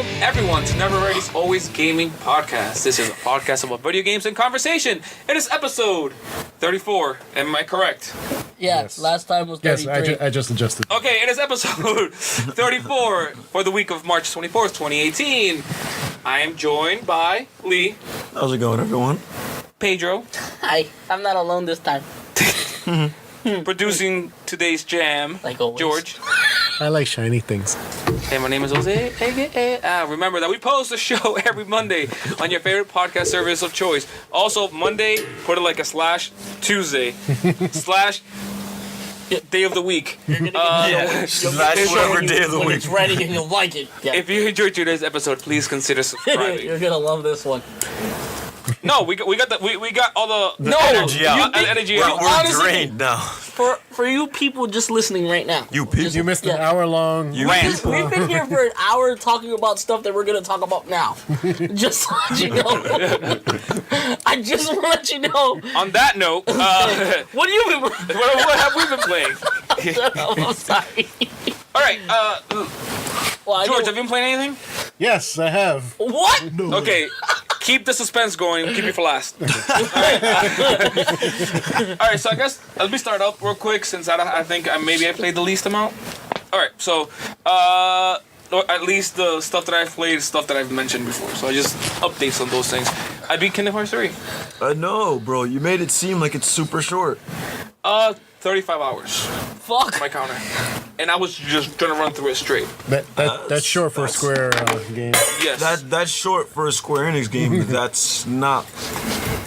welcome everyone to Never Ready's Always Gaming Podcast. This is a podcast about video games and conversation. It is episode 34. Am I correct? Yeah, Yes. last time was 33. Yes, I just adjusted. Okay, it is episode 34 for the week of March 24th, 2018. I am joined by Lee, How's it going, everyone? Pedro, Hi, I'm not alone this time. producing today's jam, Like always. George. I like shiny things. Hey, my name is Jose. Remember that we post a show every Monday on your favorite podcast service of choice. Also, Monday, put it like a slash Tuesday slash day of the week. Slash whatever day of the when week. it's ready and you'll like it. Yeah. If you enjoyed today's episode, please consider subscribing. You're gonna love this one. No, we got all the energy out. Energy We're, out. we're drained now. For you people just listening right now. You people. You missed an Yeah. hour long. You Rant. people. We've been here for an hour talking about stuff that we're gonna talk about now. Just to let you know. I just want to let you know. On that note, What do you been? what have we been playing? I'm sorry. All right, Well, I George, know- have you been playing anything? Yes, I have. What? Okay, keep the suspense going. Keep it for last. All right, so I guess let me start up real quick since I think maybe I played the least amount. All right, so or at least the stuff that I've played is stuff that I've mentioned before. So I just updates on those things. I beat Kingdom Hearts 3. No, bro. You made it seem like it's super short. 35 hours, Fuck. my counter. And I was just gonna run through it straight. That's short for a Square game. Yes. That's short for a Square Enix game. That's not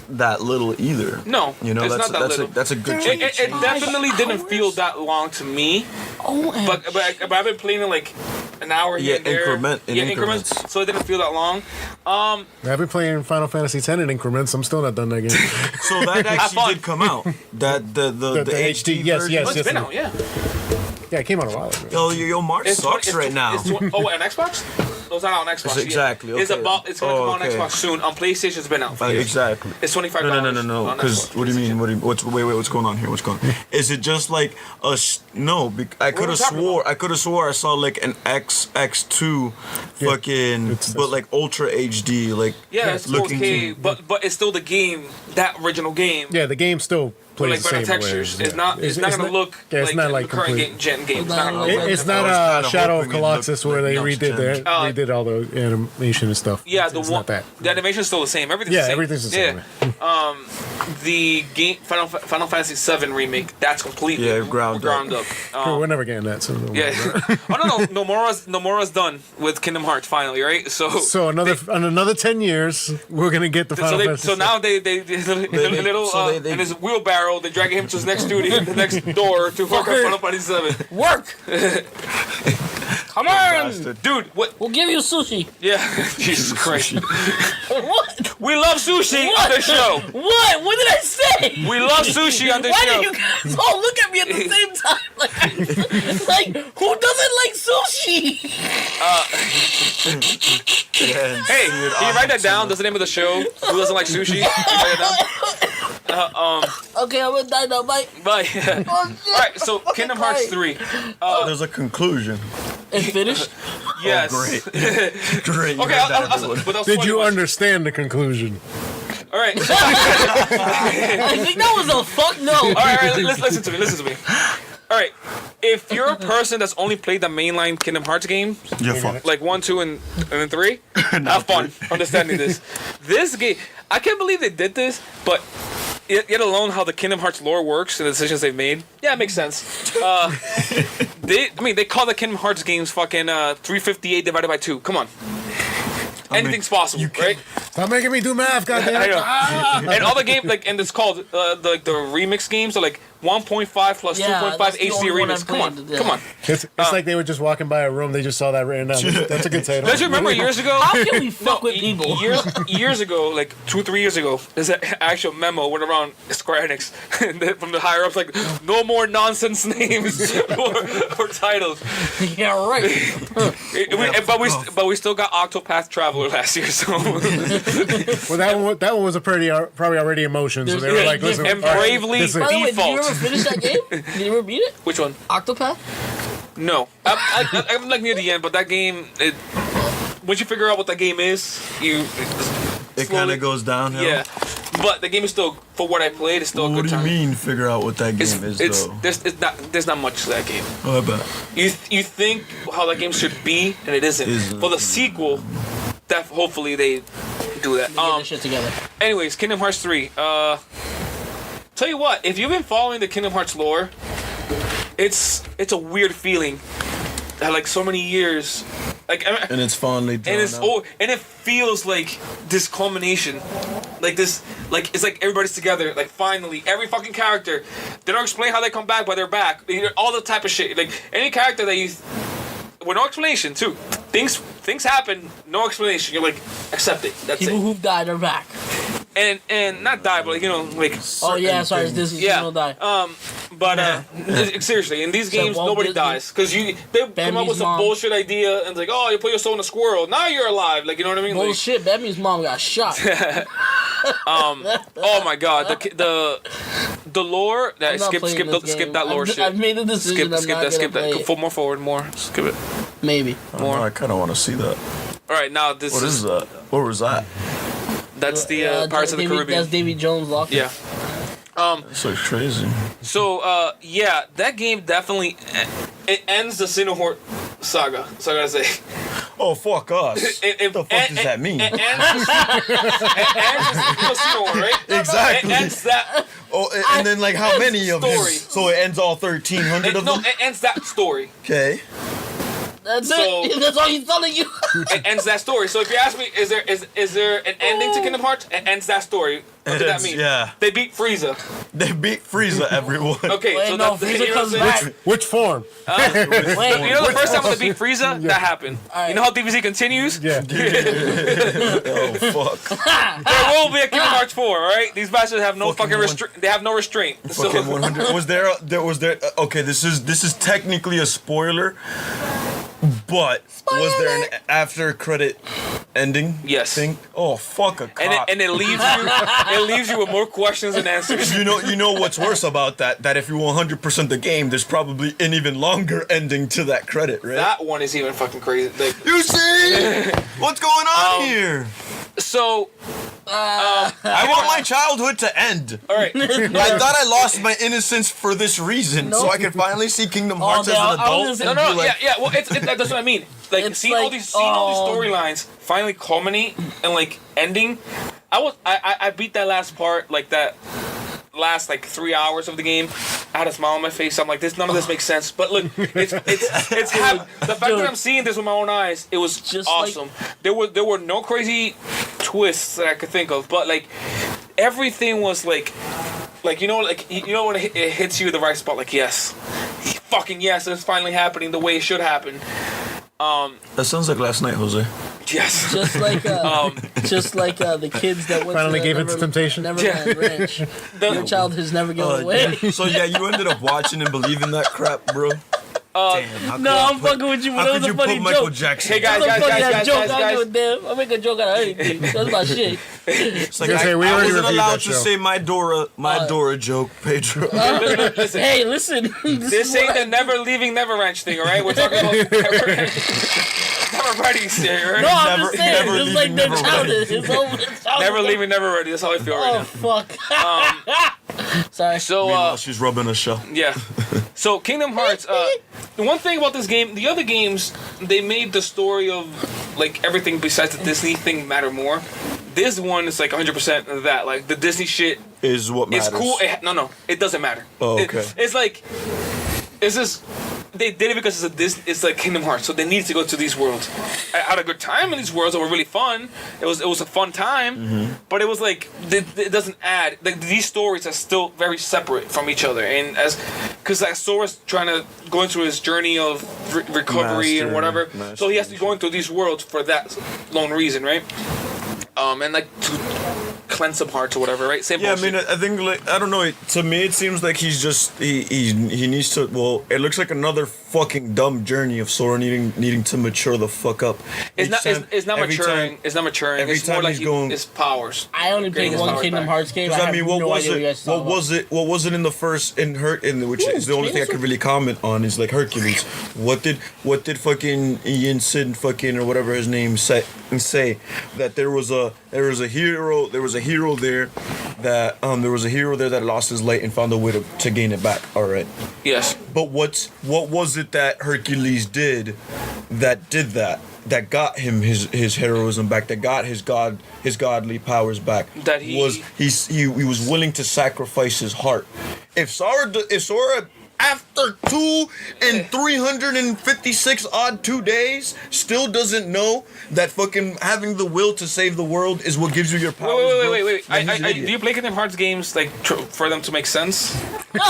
that little either. No, You know, it's that's not that that's little. that's a good It, chunk. it definitely didn't feel that long to me, Oh, but I've been playing it like an hour here and there. in increments. So it didn't feel that long. I've been playing Final Fantasy X in increments. I'm still not done that game. So that fun. actually did come out. That the HD yes, version? yes, It's yes. been out, yeah. Yeah, it came out a while ago. Yo, March sucks right now. Oh, wait, on Xbox? No, it's not on Xbox. It's exactly, Yeah. It's okay. It's gonna come out on Okay. Xbox soon. On PlayStation, it's been out. For years. Exactly. It's $25. No. on Because Xbox. what do you mean? What's going on here? What's going on? Is it just like a? No, I could have talking swore I saw like an X2, fucking, it's- but like Ultra HD, like Yeah, it's looking. 4K, but it's still the game, that original game. Yeah, the game still With plays like the better same textures. way. It's not gonna look yeah, it's not like the current complete. gen game. It's not gonna It- look It's I not was kinda Shadow of hoping it Colossus looked where they like next redid all the animation and stuff. Yeah, it's the one. not that. The animation's still the same. Everything's Yeah, the same. everything's the same. Yeah. The game Final Fantasy VII remake. That's completely Yeah, ground up. Cool, we're never getting that. So don't worry Yeah. about it. Oh no, Nomura's done with Kingdom Hearts finally, right? So another 10 years, we're gonna get the Final Fantasy. So now they little so they- in his wheelbarrow, they drag him to his next studio, the next door to work on Final Fantasy VII. work. Come on. Dude, what? We'll give you sushi. Yeah, Jesus Christ. What? We love sushi on this show. What? What did I say? We love sushi on this Why show. do you guys all look at me at the same time? Like who doesn't like sushi? Hey, can you write that down? That's the name of the show. Who doesn't like sushi? Can you write it down? Okay, I'm gonna die now. Bye. Bye. Oh, shit. All right, so I'm Kingdom fucking Hearts crying. 3. There's a conclusion. It's finished. Yes. Great. Great. Okay, but that's Did you funny. understand the conclusion? All right. I think that was a fuck no. All right, listen to me. All right, if you're a person that's only played the mainline Kingdom Hearts game, You're fucked. like 1, 2, and then 3, have fun understanding this. This game, I can't believe they did this, but yet alone how the Kingdom Hearts lore works and the decisions they've made, yeah, it makes sense. They call the Kingdom Hearts games fucking 358 divided by 2. Come on. Anything's possible, right? Stop making me do math, I goddamn. know. And all the game, like, and it's called the remix games are like 1.5 plus Yeah, 2.5 that's the HD only one I remix. Come on, played, yeah. come on. It's like they were just walking by a room. They just saw that written down. That's a good title. Don't you remember years ago? How can we fuck with people? Years ago, like 2 or 3 years ago, there's an actual memo went around Square Enix from the higher ups, like, no more nonsense names or titles. Yeah, right. But we still got Octopath Traveler last year, so. Well, that one was probably already in motion. So they were like, listen, And all right, bravely- this is- By the way, did you Default. ever finish that game? Did you ever beat it? Which one? Octopath? No. I'm like near the end, but that game, once you figure out what that game is, It kind of goes downhill. Yeah, but the game is still, for what I played, it's still a What good do you time. mean figure out what that game is though? There's not much to that game. Oh, I bet. You think how that game should be, and it isn't. Isn't. For the sequel, that hopefully they do that. Get this shit together. Anyways, Kingdom Hearts 3. Tell you what, if you've been following the Kingdom Hearts lore, it's a weird feeling that like so many years, like And it's fondly drawn and it's out. and it feels like this culmination, like this, like it's like everybody's together, like finally every fucking character. They don't explain how they come back, but they're back. All the type of shit, like any character that you, with no explanation too. Things happen, no explanation. You're like, accept it. That's People it. who've died are back. And not die, but like, like. Oh yeah, sorry, this is Yeah. gonna die. But seriously, in these So games, Walt nobody Disney- dies because they come up Bambi's with some mom. bullshit idea and it's like, oh, you put your soul in a squirrel, now you're alive. Like, you know what I mean? Like, Bullshit, Bambi's mom got shot. oh my god, the lore. I'm not playing this Skip game. that lore I've shit. made the decision. Skip that. More forward, more. Skip it. Maybe. More. I kind of want to see that. All right, now this What is that? Where was that? That's the Pirates of the Caribbean. That's Davy Jones locker. Yeah. It's like crazy. So, yeah, that game definitely it ends the Cinnahort saga. So I gotta say, Oh, fuck us. What the fuck does that mean? It ends the Cinnahort, right? Exactly. It ends that. Oh, and then like how many of them? Story. So it ends all 1,300 of No, them? it ends that story. Okay. That's So- it. That's all he's telling you. It ends that story. So if you ask me, is there an ending to Kingdom Hearts? It ends that story. What does that It's- mean? yeah. They beat Frieza. They beat Frieza, everyone. Okay, Wait, so no, that's Frieza you know comes what I'm saying? back. Which form? Wait, You know the first time when they beat Frieza, that happened. Alright. You know how DBZ continues? Yeah. Oh, fuck. There will be a Kingdom Hearts 4, alright? These bastards have no Fucking fucking restraint. They have no restraint. So, Fucking 100. Was there okay, this is technically a spoiler, but was there an after credit ending Yes. thing? Oh, fuck a cop. and it leaves you with more questions than answers. You know what's worse about that? That if you 100% the game, there's probably an even longer ending to that credit, right? That one is even fucking crazy. Like, You see? What's going on here? so, I want my childhood to end. alright. I thought I lost my innocence for this reason, so I could finally see Kingdom Hearts as damn, an I adult. was No, and no, be like, yeah. Well, that's what I mean. Like, It's seeing all like, these storylines finally culminate and like ending. I beat that last part, like that last like 3 hours of the game. I had a smile on my face. I'm like, none of this makes sense. But look, the fact that I'm seeing this with my own eyes, it was Just awesome. There were no crazy twists that I could think of, but like everything was like you know when it hits you at the right spot, like yes, fucking yes, it's finally happening the way it should happen. That sounds like last night, Jose. Yes. Just like the kids that went Finally to gave in to temptation. Neverland Ranch. Your child has never gone away. So yeah, you ended up watching and believing that crap, bro. Damn, how No, I'm fucking with you, but How that could was you a funny put Michael joke. Jackson? Hey guys, That's a funny ass joke. I guys. don't give a damn. I make a joke out of anything. That's my shit. It's like Gonna say, we I already wasn't reviewed allowed that to show. say my Dora joke, Pedro. Listen, Hey, listen. this ain't the never leaving Never Ranch thing, all right? We're talking about Never Ready here, No, right? I'm Never- just saying. never It's like leaving, their never childhood. It's over. It's over. Never leaving, never ready. That's how I feel right Oh, now. fuck. Sorry. So, Meanwhile, she's rubbing a shell. yeah. So, Kingdom Hearts, the one thing about this game, the other games, they made the story of, like, everything besides the Disney thing matter more. This one is, like, 100% of that. Like, the Disney shit Is what matters. is cool. No, it doesn't matter. Oh, okay. It's like, it's just, they did it because it's like Kingdom Hearts, so they needed to go to these worlds. I had a good time in these worlds that were really fun. It was a fun time, but it was like it doesn't add. Like these stories are still very separate from each other, and because like Sora's trying to go into his journey of recovery and whatever, so he has to go into these worlds for that lone reason, right? And like to cleanse some hearts or whatever, right? Same Yeah, I bullshit. mean, I think like I don't know. To me, it seems like he's just he needs to. Well, it looks like another fucking dumb journey of Sora needing to mature the fuck up. It's not. Each time- It's not every maturing. time- It's not maturing. every It's more time like he's going- his powers. I only played Getting his one powers Kingdom back. Hearts game. Because I mean, have what no was idea what you guys it? are What talking was it? What was it in the first which is the only thing I could really comment on is like Hercules. What did fucking Ian Sid fucking or whatever his name say that there was a hero there that lost his light and found a way to gain it back. All right. Yes. But what was it that Hercules did that got him his heroism back, that got his godly powers back? That he was willing to sacrifice his heart. If Sora after 356 odd 2 days still doesn't know that fucking having the will to save the world is what gives you your powers. Wait. then he's an Do idiot. you play Kingdom Hearts games like for them to make sense? You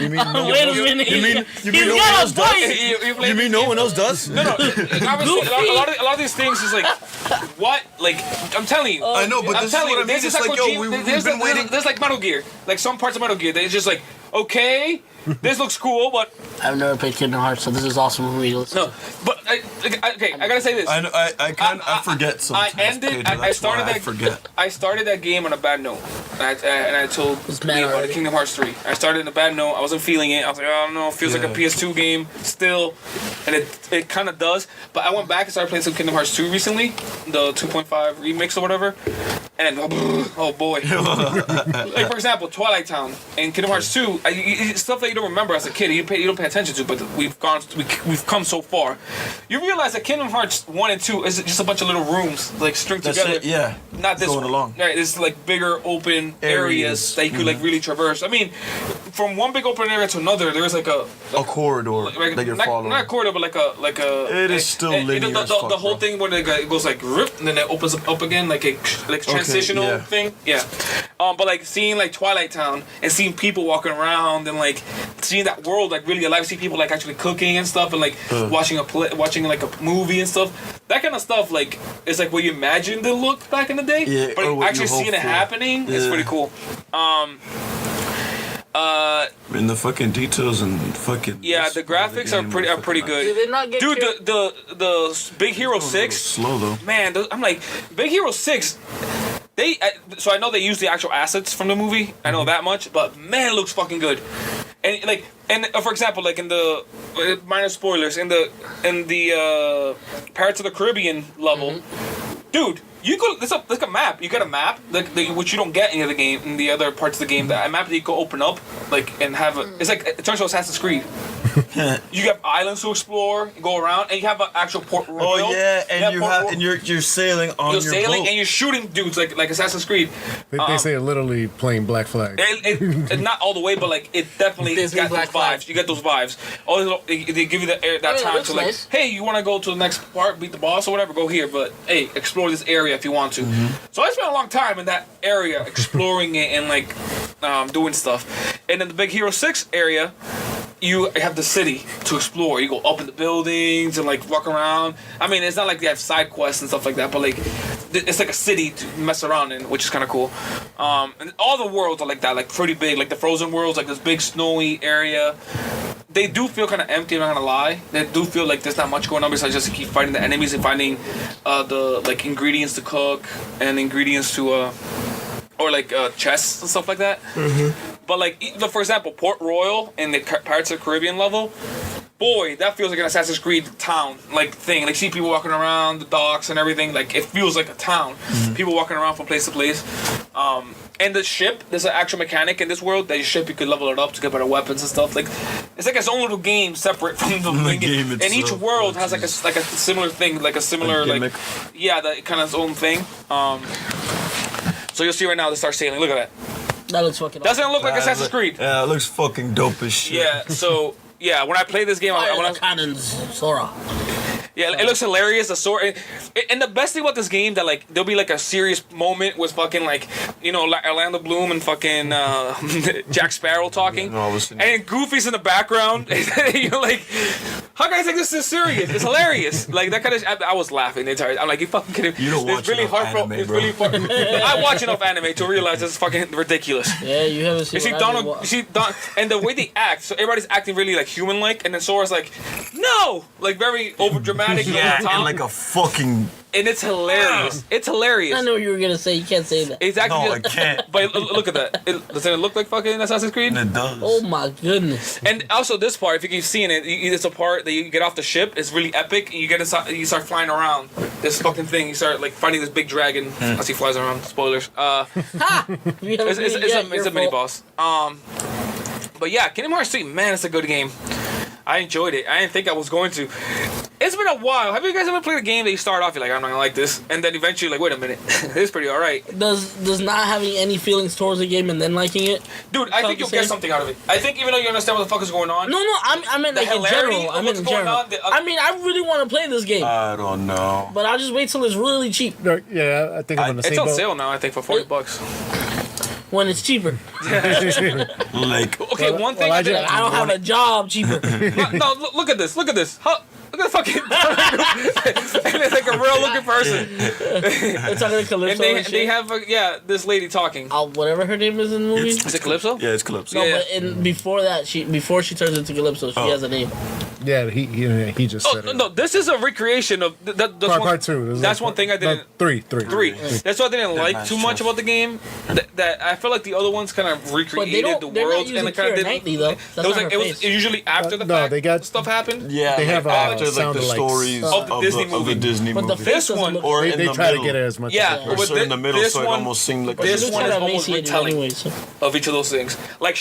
mean no one Wait a else? minute. You mean He's no one got a else does? point. play You mean no one else does? No. Obviously, a lot of these things is like, what? Like, I'm telling you. I know, but I'm this is telling what I you, mean. this is It's like like, yo, we've been waiting. There's like Metal Gear, like some parts of Metal Gear. They're just like, okay, this looks cool, but I've never played Kingdom Hearts, so this is awesome for me to listen. no. But okay, I gotta say this. I forget sometimes. I started that. I forget. I started that game on a bad note, and I told It's me bad about already. Kingdom Hearts 3. I started in a bad note. I wasn't feeling it. I was like, I don't know. It feels like a Yeah. PS2 game still, and it kind of does. But I went back and started playing some Kingdom Hearts 2 recently, the 2.5 remix or whatever, and oh boy. Like for example, Twilight Town and Kingdom Hearts 2, it's stuff that you don't remember as a kid. You don't pay attention to, but we've come so far. You realize that Kingdom Hearts 1 and 2 is just a bunch of little rooms like stringed That's together. it, yeah. Not this Going one. along. Right, it's like bigger open areas that you could like really traverse. I mean, from one big open area to another, there's like a corridor that you're following. not a corridor, but like a. It is still linear as The fuck, whole bro. thing when it goes like rip and then it opens up again like a transitional yeah. thing. Yeah. But like seeing like Twilight Town and seeing people walking around and like seeing that world like really alive, see people like actually cooking and stuff and like watching like a movie and stuff. That kind of stuff like is like what you imagined it looked back in the day. Yeah, But or what actually you hope seeing it for. happening is Yeah. pretty cool. And the fucking details and fucking Yeah, the graphics are pretty Did good. they not get Dude, killed? the Big Hero 6, slow though. man, I'm like, Big Hero 6, so I know they use the actual assets from the movie, I know that much, but man, it looks fucking good. And like, for example, like in the, minor spoilers, in the Pirates of the Caribbean level, dude, you go, there's like a map, you got a map, which you don't get in the other game, in the other parts of the game, that a map that you can open up, like, and have it's like, it turns to Assassin's Creed. You have islands to explore, go around, and you have an actual port royal. Oh yeah, and Port Royal. and you're sailing on You're your sailing boat. and you're shooting dudes like Assassin's Creed. They say literally playing Black Flag. It not all the way, but like it definitely There's got Black those Flag. vibes. You get those vibes. They give you that mean, time looks to like, nice. hey, you want to go to the next part, beat the boss or whatever, go here. But hey, explore this area if you want to. So I spent a long time in that area exploring it and like doing stuff. And in the Big Hero 6 area, you have the city to explore. You go up in the buildings and like walk around. I mean, it's not like they have side quests and stuff like that, but like it's like a city to mess around in, which is kind of cool. And all the worlds are like that, like pretty big. Like the frozen worlds, like this big snowy area. They do feel kind of empty. I'm not gonna lie. They do feel like there's not much going on besides just keep fighting the enemies and finding the like ingredients to cook and ingredients to or like chests and stuff like that. But like, for example, Port Royal in the Pirates of the Caribbean level, boy, that feels like an Assassin's Creed town like thing. Like, see people walking around the docks and everything. Like, it feels like a town. People walking around from place to place. And the ship, there's an actual mechanic in this world. That your ship, you could level it up to get better weapons and stuff. Like, it's like its own little game separate from the main game And each itself. world has like a similar thing, like a similar gimmick. yeah, that kind of its own thing. So you'll see right now they start sailing. Look at that. That looks fucking Doesn't look like Assassin's Creed. Yeah, it looks fucking dope as shit. Yeah. So yeah, when I play this game, I awesome. want to. Cannons, Sora. Yeah, it looks hilarious. The sword, and the best thing about this game that like there'll be like a serious moment with fucking like Orlando Bloom and fucking Jack Sparrow talking, and then Goofy's in the background. And you're like, how can I take this serious? It's hilarious. Like that kind of. I was laughing the entire. I'm like, you fucking kidding? You don't watch enough anime, it's bro. really fucking. I watch enough anime to realize this is fucking ridiculous. Yeah, you haven't seen. And the way they act, so everybody's acting really like human-like, and then Sora's like, no, like very over dramatic. Yeah, over and like a fucking. And it's hilarious. It's hilarious. I know what you were gonna say. You can't say that. Exactly. No, I can't. But look at that. Doesn't it look like fucking Assassin's Creed? It does. Oh my goodness. And also this part, if you keep seeing it, it's a part that you get off the ship. It's really epic. And you start flying around this fucking thing. You start like fighting this big dragon as he flies around. Spoilers. It's a mini boss. But yeah, Kingdom Hearts 3, man, it's a good game. I enjoyed it. I didn't think I was going to. It's been a while. Have you guys ever played a game that you start off, you're like, I'm not gonna like this, and then eventually, like, wait a minute, this is pretty alright. Does not having any feelings towards the game and then liking it? Dude, I think you'll get something out of it. I think even though you understand what the fuck is going on. No, I meant like in general. I meant in general. I mean, I really want to play this game. I don't know. But I'll just wait till it's really cheap. Yeah, I think I'm on the same It's on boat. sale now, I think, for $40. When it's cheaper. Like, Okay, one thing well, I did. I don't have a job cheaper. No, look at this. Look at this. Look at the fucking. And it's like a real looking person. It's talking to Calypso And and they shit. have this lady talking. Whatever her name is in the movie. Is it Calypso? yeah, it's Calypso. No, Yeah. but before that, before she turns into Calypso, she has a name. Yeah, he just said Oh it. no, this is a recreation of Part two. That's one thing I didn't. Three. That's what I didn't like nice too much choice. about the game. That I feel like the other ones kind of But recreated the they're not world using and it kind Keira of Knightley didn't. though. That's not her It was face. usually after the No, fact they got- stuff happened. Yeah, They have, after like the sound-alikes. stories Of the Disney of movie. the Disney But the movie. face This doesn't one- look. or in They the try middle. to get it as much. Yeah, as Or but so in the middle, this so it one- almost seemed like this She looks one kind is of almost emaciated retelling anyway, so. of each of those things. Like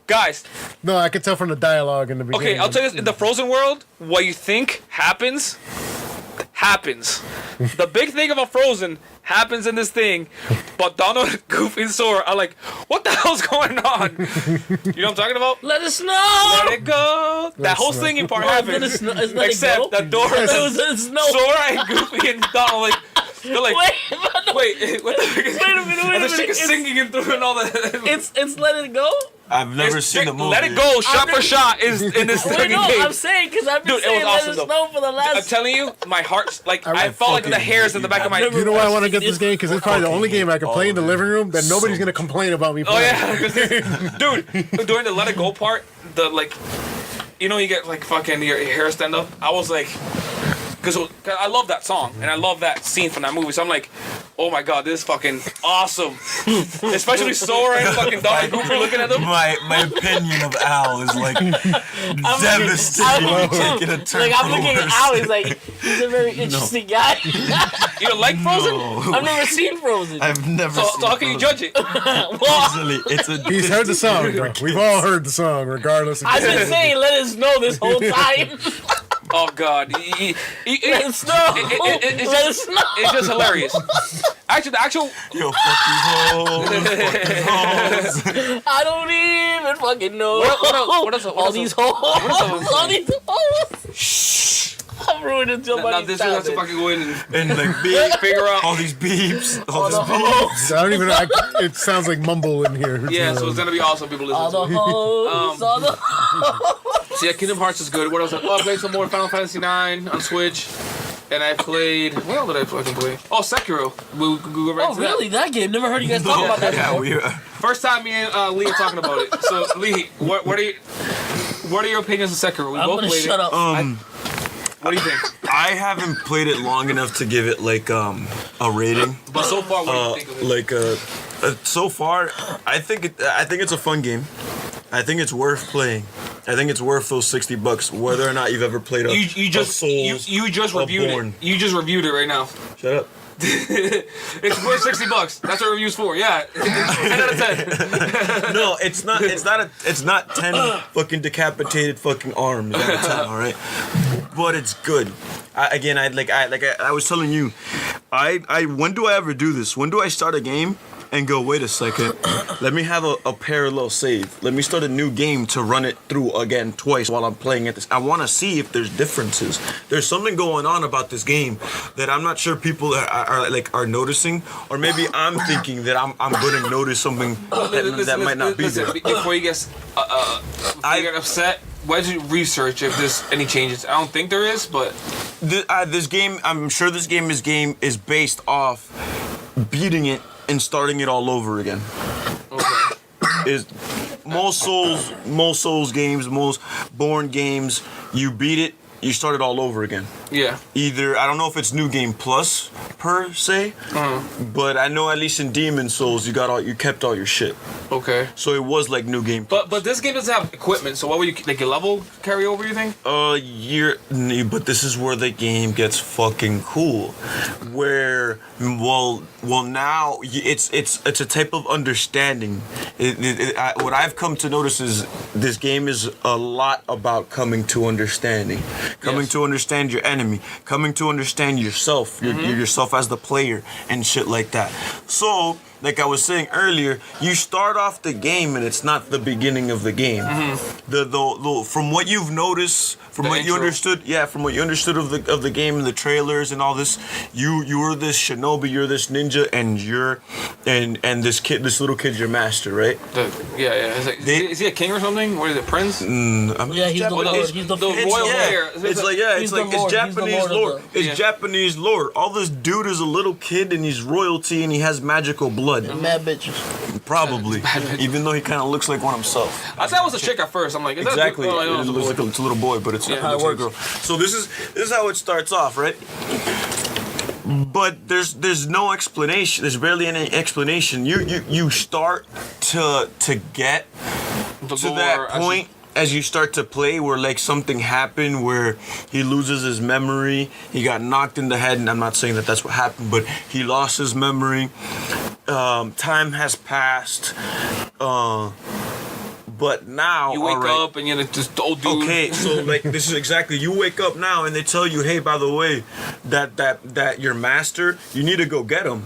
guys. No, I could tell from the dialogue in the beginning. Okay, I'll tell you this: in the Frozen world, what you think happens. The big thing about Frozen happens in this thing, but Donald, Goofy, and Sora are like, what the hell's going on? You know what I'm talking about? Let it snow. Let it go. That whole snow. singing part Let happened. it snow. Let it Except go. that Dora, It snow. Sora, and Goofy, and Donald, they're like, Wait, what the fuck is Wait a minute, wait And a the chick minute. is singing and through and all that. It's Let It Go. I've never seen the movie. Let It Go, shot for shot, is in this Wait, fucking no, game. I'm saying because I've been Dude, it saying was awesome, Let It though. Snow for the I'm last. telling you, my heart's like I felt like the fucking hairs in the back of my. I've never- You know why I want to get this game? Because it's probably the only game I can play in the all of living room that nobody's So gonna complain about me Oh playing. yeah, 'cause dude, during the Let It Go part, the like, you get like fucking your hair stand up. I was like, because I love that song and I love that scene from that movie. So I'm like, oh my god, this is fucking awesome. Especially Sora and fucking Donald Goofy looking at them. My opinion of Al is like devastating. Taking a turn. Like I'm looking at Al, he's like, he's a very interesting guy. You don't like Frozen? I've never seen Frozen. I've never So seen how can you judge it? Easily, it's a He's heard the song, bro. We've all heard the song, regardless. Of I've been saying let us know this whole time. Oh god, Let it snow. Let it snow. it's just hilarious. Actually, the actual Yo, fuck these hoes. I don't even fucking know. what else? All these hoes. All these hoes. I'm ruining Now somebody's this one has to childhood. fucking go in and And like beep, figure out. all these beeps, all All this the beep. hoes. I don't even know. It sounds like mumble in here. Yeah, so it's gonna be awesome. People All listen the to. hoes. All the So yeah, Kingdom Hearts is good. What else? Oh, I played some more Final Fantasy IX on Switch, and I played. What else did I fucking play? Oh, Sekiro. We could go right Oh, to really? That game? Never heard you guys talk about that Yeah, before. we that. First time me and Lee are talking about it. So Lee, what are your opinions of Sekiro? We I'm both gonna played shut it. up. What do you think? I haven't played it long enough to give it like a rating. But so far, what do you think of it? Like so far, I think it's a fun game. I think it's worth playing. I think it's worth those $60, whether or not you've ever played a You just Souls. you just reviewed Born. it. You just reviewed it right now. Shut up. It's worth $60. That's what review's for. Yeah, 10 out of 10. No, it's not. It's not 10 fucking decapitated fucking arms out of 10. All right, but it's good. I was telling you, when do I ever do this? When do I start a game and go, wait a second, let me have a parallel save. Let me start a new game to run it through again twice while I'm playing at this. I want to see if there's differences. There's something going on about this game that I'm not sure people are noticing, or maybe I'm thinking that I'm going to notice something that might not be there. Before you get upset, why did you research if there's any changes? I don't think there is, but This game, I'm sure this game is based off beating it and starting it all over again. okay. Is most Souls games, most Born games, you beat it, you start it all over again. Yeah. Either, I don't know if it's New Game Plus per se, but I know at least in Demon Souls you kept all your shit. Okay. So it was like New Game Plus. But this game doesn't have equipment, so what would you like your level carry over? You think? But this is where the game gets fucking cool. Where now it's a type of understanding. What I've come to notice is this game is a lot about coming to understanding, to understand your enemy, coming to understand yourself, yourself as the player and shit like that. So, like I was saying earlier, you start off the game and it's not the beginning of the game. The from what you've noticed, from what you understood, from what you understood of the game and the trailers and all this, you were this shinobi, you're this ninja, and this little kid's your master, right? Is he a king or something? What is it, prince? He's the lord. He's the royal layer. It's Japanese lore. It's Japanese lore. All this dude is a little kid and he's royalty and he has magical blood. And mad bitches. Probably. Even though he kind of looks like one himself. I thought it was a chick at first. I'm like, is exactly. That it looks like it's a little boy, but it's not. It looks like a girl. So this is how it starts off, right? But there's no explanation. There's barely any explanation. You start to get to that point. As you start to play, where like something happened, where he loses his memory, he got knocked in the head, and I'm not saying that that's what happened, but he lost his memory. Time has passed, but now you wake up and you're like this old dude. Okay, so like this is exactly, you wake up now and they tell you, hey, by the way, that your master, you need to go get him.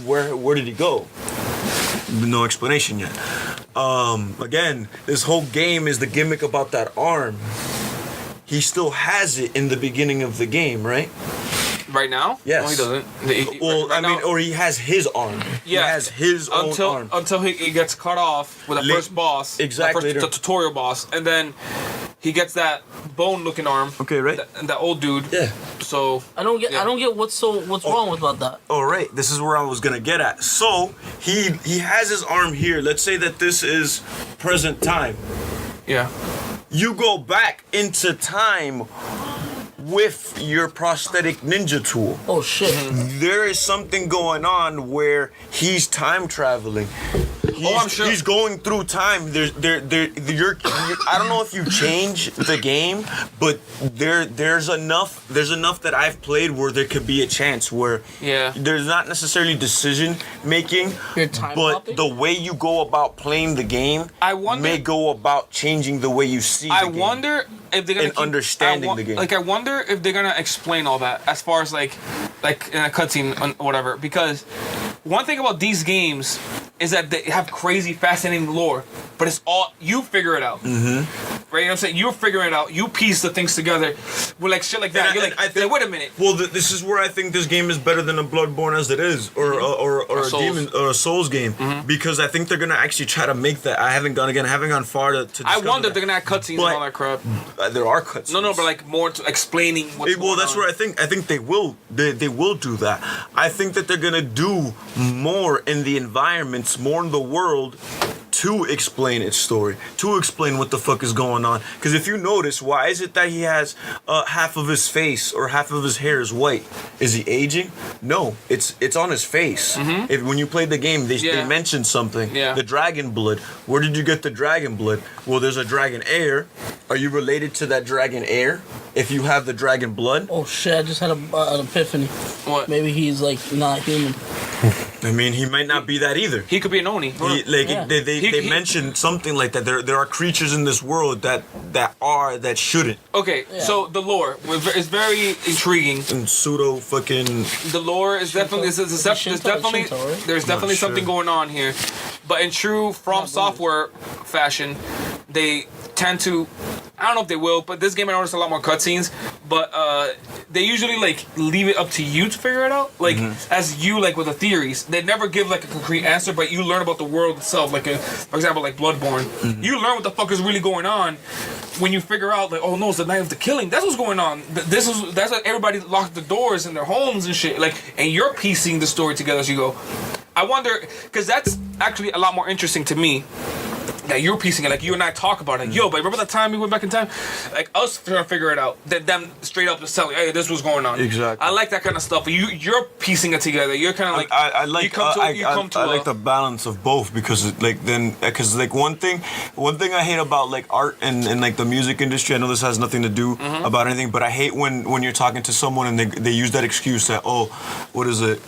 Where did he go? No explanation yet. Again, this whole game is the gimmick about that arm. He still has it in the beginning of the game, right? Right now? Yes. No, he doesn't. Or he has his arm. Yeah. He has his own arm. Until he gets cut off with the first boss. Exactly. The tutorial boss. And then he gets that bone-looking arm. Okay, right. That old dude. Yeah. So I don't get what's wrong with about that. All right, this is where I was gonna get at. So he has his arm here. Let's say that this is present time. yeah. You go back into time with your prosthetic ninja tool. Oh shit. There is something going on where he's time traveling. I'm sure. He's going through time. I don't know if you change the game, but there's enough that I've played where there could be a chance where there's not necessarily decision making, but hopping? the way you go about playing the game may go about changing the way you see the game. I wonder if they're gonna and understanding the game. Like I wonder if they're gonna explain all that as far as like in a cutscene or whatever. Because one thing about these games is that they have crazy, fascinating lore, but it's all you figure it out. Right? You know what I'm saying? You're figuring it out. You piece the things together with like shit like that. You're like, wait a minute. Well, this is where I think this game is better than a Bloodborne as it is, or a Demon or a Souls game, because I think they're gonna actually try to make that. I haven't gone far to I wonder if they're gonna have cutscenes and all that crap. There are cutscenes. No, but like more to explaining what's going on. That's where I think they will. They will do that. I think that they're gonna do more in the environments, more in the world, to explain its story, to explain what the fuck is going on. Because if you notice, why is it that he has half of his face or half of his hair is white? Is he aging? No, it's on his face. When you played the game, they mentioned something. Yeah. The dragon blood. Where did you get the dragon blood? Well, there's a dragon heir. Are you related to that dragon heir? If you have the dragon blood? Oh shit! I just had an epiphany. What? Maybe he's like not human. I mean, he might not be that either. He could be an Oni. They mentioned something like that. There are creatures in this world that shouldn't. Okay, so the lore is very intriguing. And pseudo fucking. The lore is definitely there's definitely something going on here, but in true From Software fashion, they tend to. I don't know if they will, but this game I noticed a lot more cutscenes. But they usually like leave it up to you to figure it out. Like as you like with the theories, they never give like a concrete answer, but you learn about the world itself. Like for example, like Bloodborne, you learn what the fuck is really going on when you figure out like, oh no, it's the night of the killing. That's what's going on. That's why everybody locked the doors in their homes and shit. Like, and you're piecing the story together as you go. I wonder, because that's actually a lot more interesting to me. That you're piecing it, like you and I talk about it. Like, yo, but remember that time we went back in time? Like us trying to figure it out. Then them straight up just telling, hey, this was going on. Exactly. I like that kind of stuff. But you're piecing it together. You're kind of like I like the balance of both because one thing I hate about like art and like the music industry. I know this has nothing to do about anything, but I hate when you're talking to someone and they use that excuse that what is it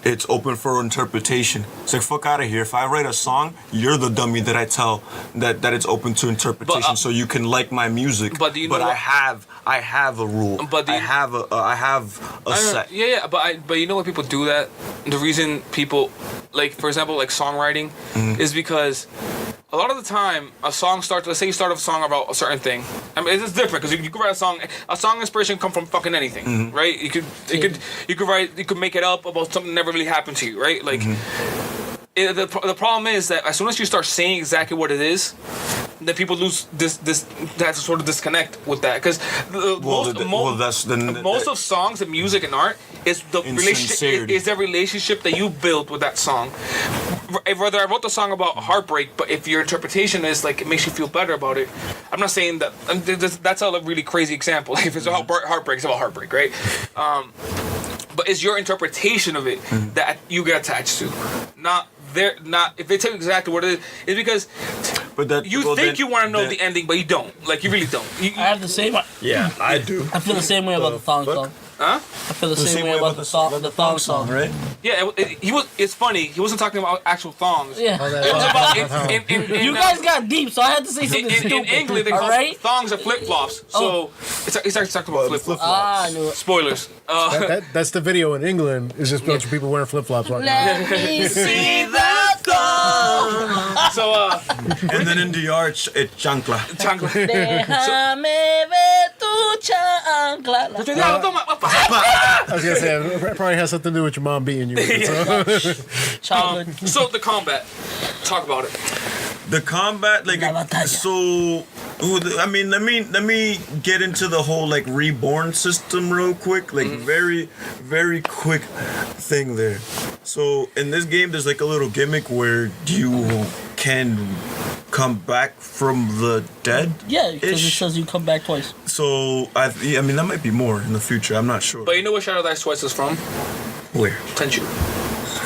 it's open for interpretation. It's like fuck out of here. If I write a song, you're the dummy that I tell that it's open to interpretation, so you can like my music. But do you know I have a rule. But I have a set. Yeah. But you know why people do that? The reason people like, for example, like songwriting, is because a lot of the time a song starts. Let's say you start a song about a certain thing. I mean, it's different because you could write a song. A song inspiration can come from fucking anything, right? You could make it up about something that never really happened to you, right? Like. The problem is that as soon as you start saying exactly what it is, then people lose that sort of disconnect with that because most of songs and music and art is the relationship is the relationship that you build with that song. Whether I wrote the song about heartbreak, but if your interpretation is like it makes you feel better about it, I'm not saying that. That's a really crazy example. Like if it's about heartbreak, it's about heartbreak, right? But it's your interpretation of it that you get attached to, not if they tell you exactly what it is. It's because you want to know the ending, but you don't. Like you really don't. I have the same. Yeah, I do. I feel the same way about the thong song. Huh? I feel the same way about the thong song, right? Yeah, it's funny. He wasn't talking about actual thongs. Yeah. It was about you guys got deep, so I had to say something stupid. In England, they call thongs are flip flops. So it's actually talking about flip flops. I knew it. Spoilers. That's the video in England. It's just a bunch of people wearing flip flops right now. Let me see that thong. So and then in the arch, it's chancla. Déjame ver tu chancla. I was gonna say it probably has something to do with your mom beating you. Childhood. So the combat. Talk about it. The combat, like, so. I mean, let me get into the whole like reborn system real quick. Like very, very quick thing there. So in this game, there's like a little gimmick where you can come back from the dead. Yeah, because it says you come back twice. So I mean that might be more in the future. I'm not sure. But you know where Shadow Dice Twice is from? Where? Tenchu.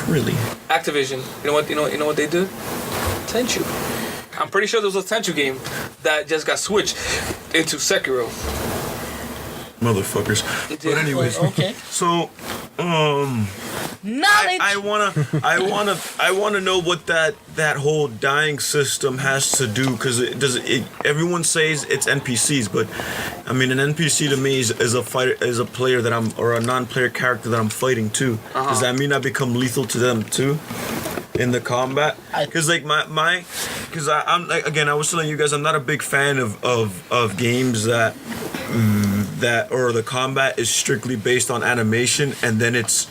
Really? Activision. You know what they do? Tenchu. I'm pretty sure there was a Tenchu game that just got switched into Sekiro. Motherfuckers. But anyways, okay. So, knowledge. I wanna know what that whole dying system has to do because everyone says it's NPCs, but I mean an NPC to me is a player that or a non-player character that I'm fighting too. Does that mean I become lethal to them too? In the combat, because like because I'm like, again, I was telling you guys I'm not a big fan of games that or the combat is strictly based on animation and then it's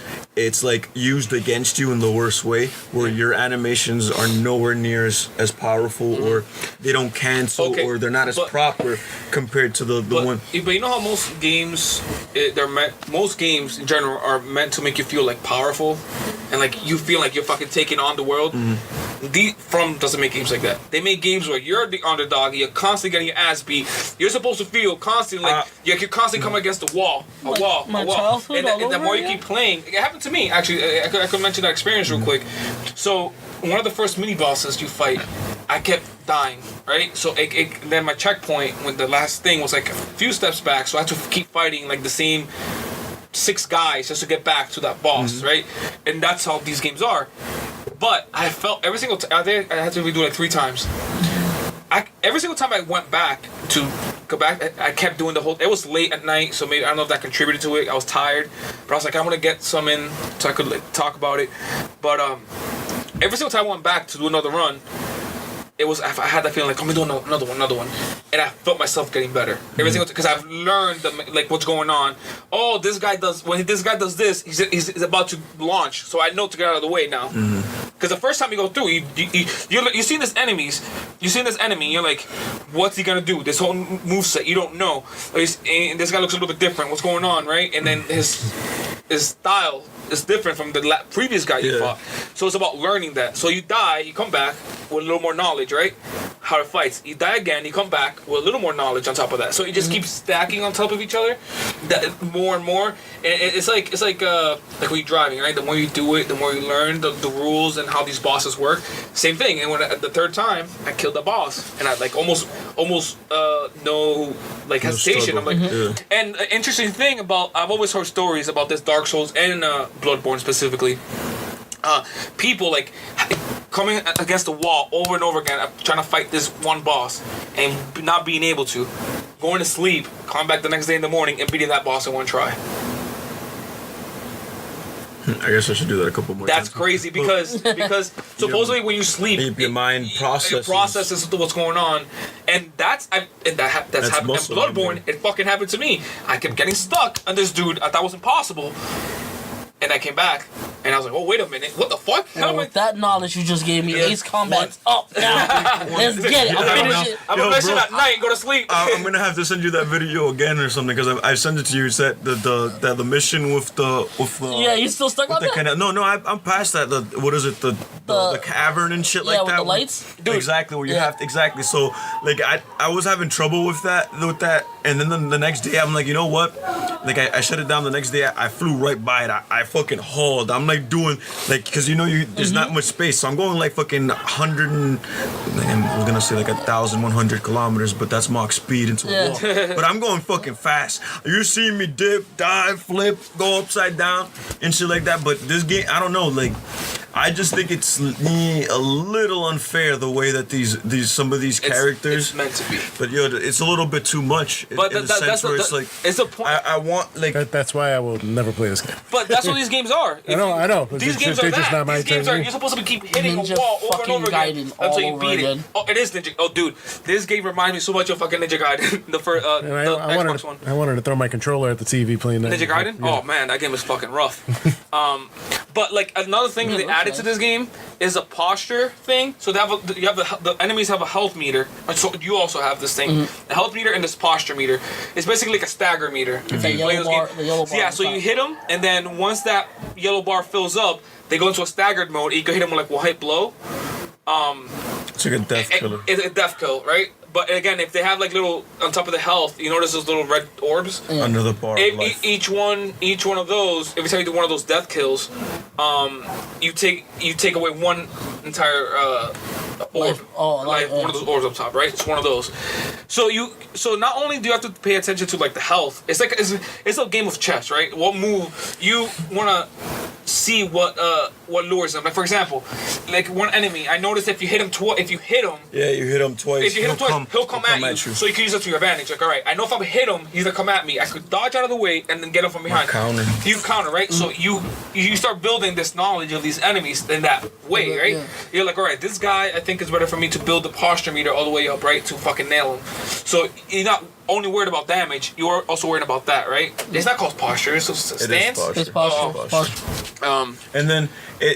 like used against you in the worst way where your animations are nowhere near as powerful or they don't cancel or they're not as proper compared to the one. But you know how most games most games in general are meant to make you feel like powerful and like you feel like you're fucking taking on the world. From doesn't make games like that. They make games where you're the underdog and you're constantly getting your ass beat. You're supposed to feel constantly like you're constantly coming against a wall. Childhood and the more you keep playing, it happened to me actually. I could mention that experience real quick. So one of the first mini bosses you fight, I kept dying, right? So then my checkpoint when the last thing was like a few steps back, so I had to keep fighting like the same 6 guys just to get back to that boss, right? And that's how these games are. But I felt every single time, I had to redo it like 3 times. Every single time I went back to go back, I kept doing the whole. It was late at night, so maybe I don't know if that contributed to it. I was tired, but I was like, I want to get some in so I could like, talk about it. But every single time I went back to do another run, it was I had that feeling like I'm gonna do another one, and I felt myself getting better. Every single because I've learned like what's going on. Oh, this guy does this, he's about to launch, so I know to get out of the way now. Because the first time you go through, you see this enemy, you're like, what's he gonna do? This whole moveset, you don't know. And this guy looks a little bit different. What's going on, right? And then his style is different from the previous guy you fought. So it's about learning that. So you die, you come back with a little more knowledge, right? How to fight. You die again, you come back with a little more knowledge on top of that. So you just keep stacking on top of each other, more and more. And it's like when you're driving, right? The more you do it, the more you learn the rules and how these bosses work. Same thing. And when the 3rd time, I killed the boss, and I like almost no like hesitation. I'm like, and an interesting thing about I've always heard stories about this Dark Souls and Bloodborne specifically. People like coming against the wall over and over again, trying to fight this one boss and not being able to, going to sleep, coming back the next day in the morning and beating that boss in one try. I guess I should do that a couple more That's times. crazy because supposedly when you sleep, your mind processes what's going on, and that's happened. And Bloodborne, it fucking happened to me. I kept getting stuck on this dude. I thought it was impossible. And I came back, and I was like, "Oh, wait a minute! What the fuck?" Well, with that knowledge you just gave me, Ace Combat's up now. Let's get it. I'll finish it. I'm gonna finish it at night and go to sleep. I'm gonna have to send you that video again or something because I sent it to you. It's that the mission with yeah, you still stuck on that? No, I'm past that. What is it? The cavern and shit like with that. the lights. Dude, exactly where you have to, exactly. So like I was having trouble with that, and then the next day I'm like, you know what? Like I shut it down. The next day I flew right by it. I fucking hauled. I'm like doing like because there's not much space, so I'm going like fucking 100 and I was gonna say like 1,100 kilometers, but that's Mach speed into a wall. But I'm going fucking fast. You see me dip, dive, flip, go upside down and shit like that. But this game, I don't know, like. I just think it's a little unfair the way that some of these characters. It's meant to be. But it's a little bit too much. But in the sense where it's like. It's the point. I want like. That's why I will never play this game. But that's what these games are. I know. These games are that. Not my these games are. You're supposed to keep hitting a wall over and over again until you beat it. Oh, it is Ninja. Oh, dude, this game reminds me so much of fucking Ninja Gaiden. The first, the Xbox one. I wanted to throw my controller at the TV playing that. Ninja Gaiden. Yeah. Oh man, that game is fucking rough. But like another thing they added to this game is a posture thing. So the enemies have a health meter. So you also have this thing, a health meter and this posture meter. It's basically like a stagger meter. If you play this game. Yeah, so you hit them, and then once that yellow bar fills up, they go into a staggered mode. You can hit them with like one hit blow. It's like a death killer. It's a death kill, right? But again, if they have like little on top of the health, you notice those little red orbs under the bar. Each one of those, every time you do one of those death kills, you take away one entire orb, one of those orbs up top, right? It's one of those. So not only do you have to pay attention to like the health, it's a game of chess, right? What move you wanna see what lures them. Like for example, like one enemy, I noticed if you hit him twice. Yeah, you hit him twice. If you hit him twice, he'll come at you. So you can use it to your advantage. Like, all right, I know if I hit him, he's gonna come at me. I could dodge out of the way and then get him from behind. You counter, right? So you start building this knowledge of these enemies in that way, right? Yeah. You're like, all right, this guy, I think it's better for me to build the posture meter all the way up, right, to fucking nail him. So you're not only worried about damage, you're also worried about that, right? It's not called posture, it's just a stance. It's posture. And then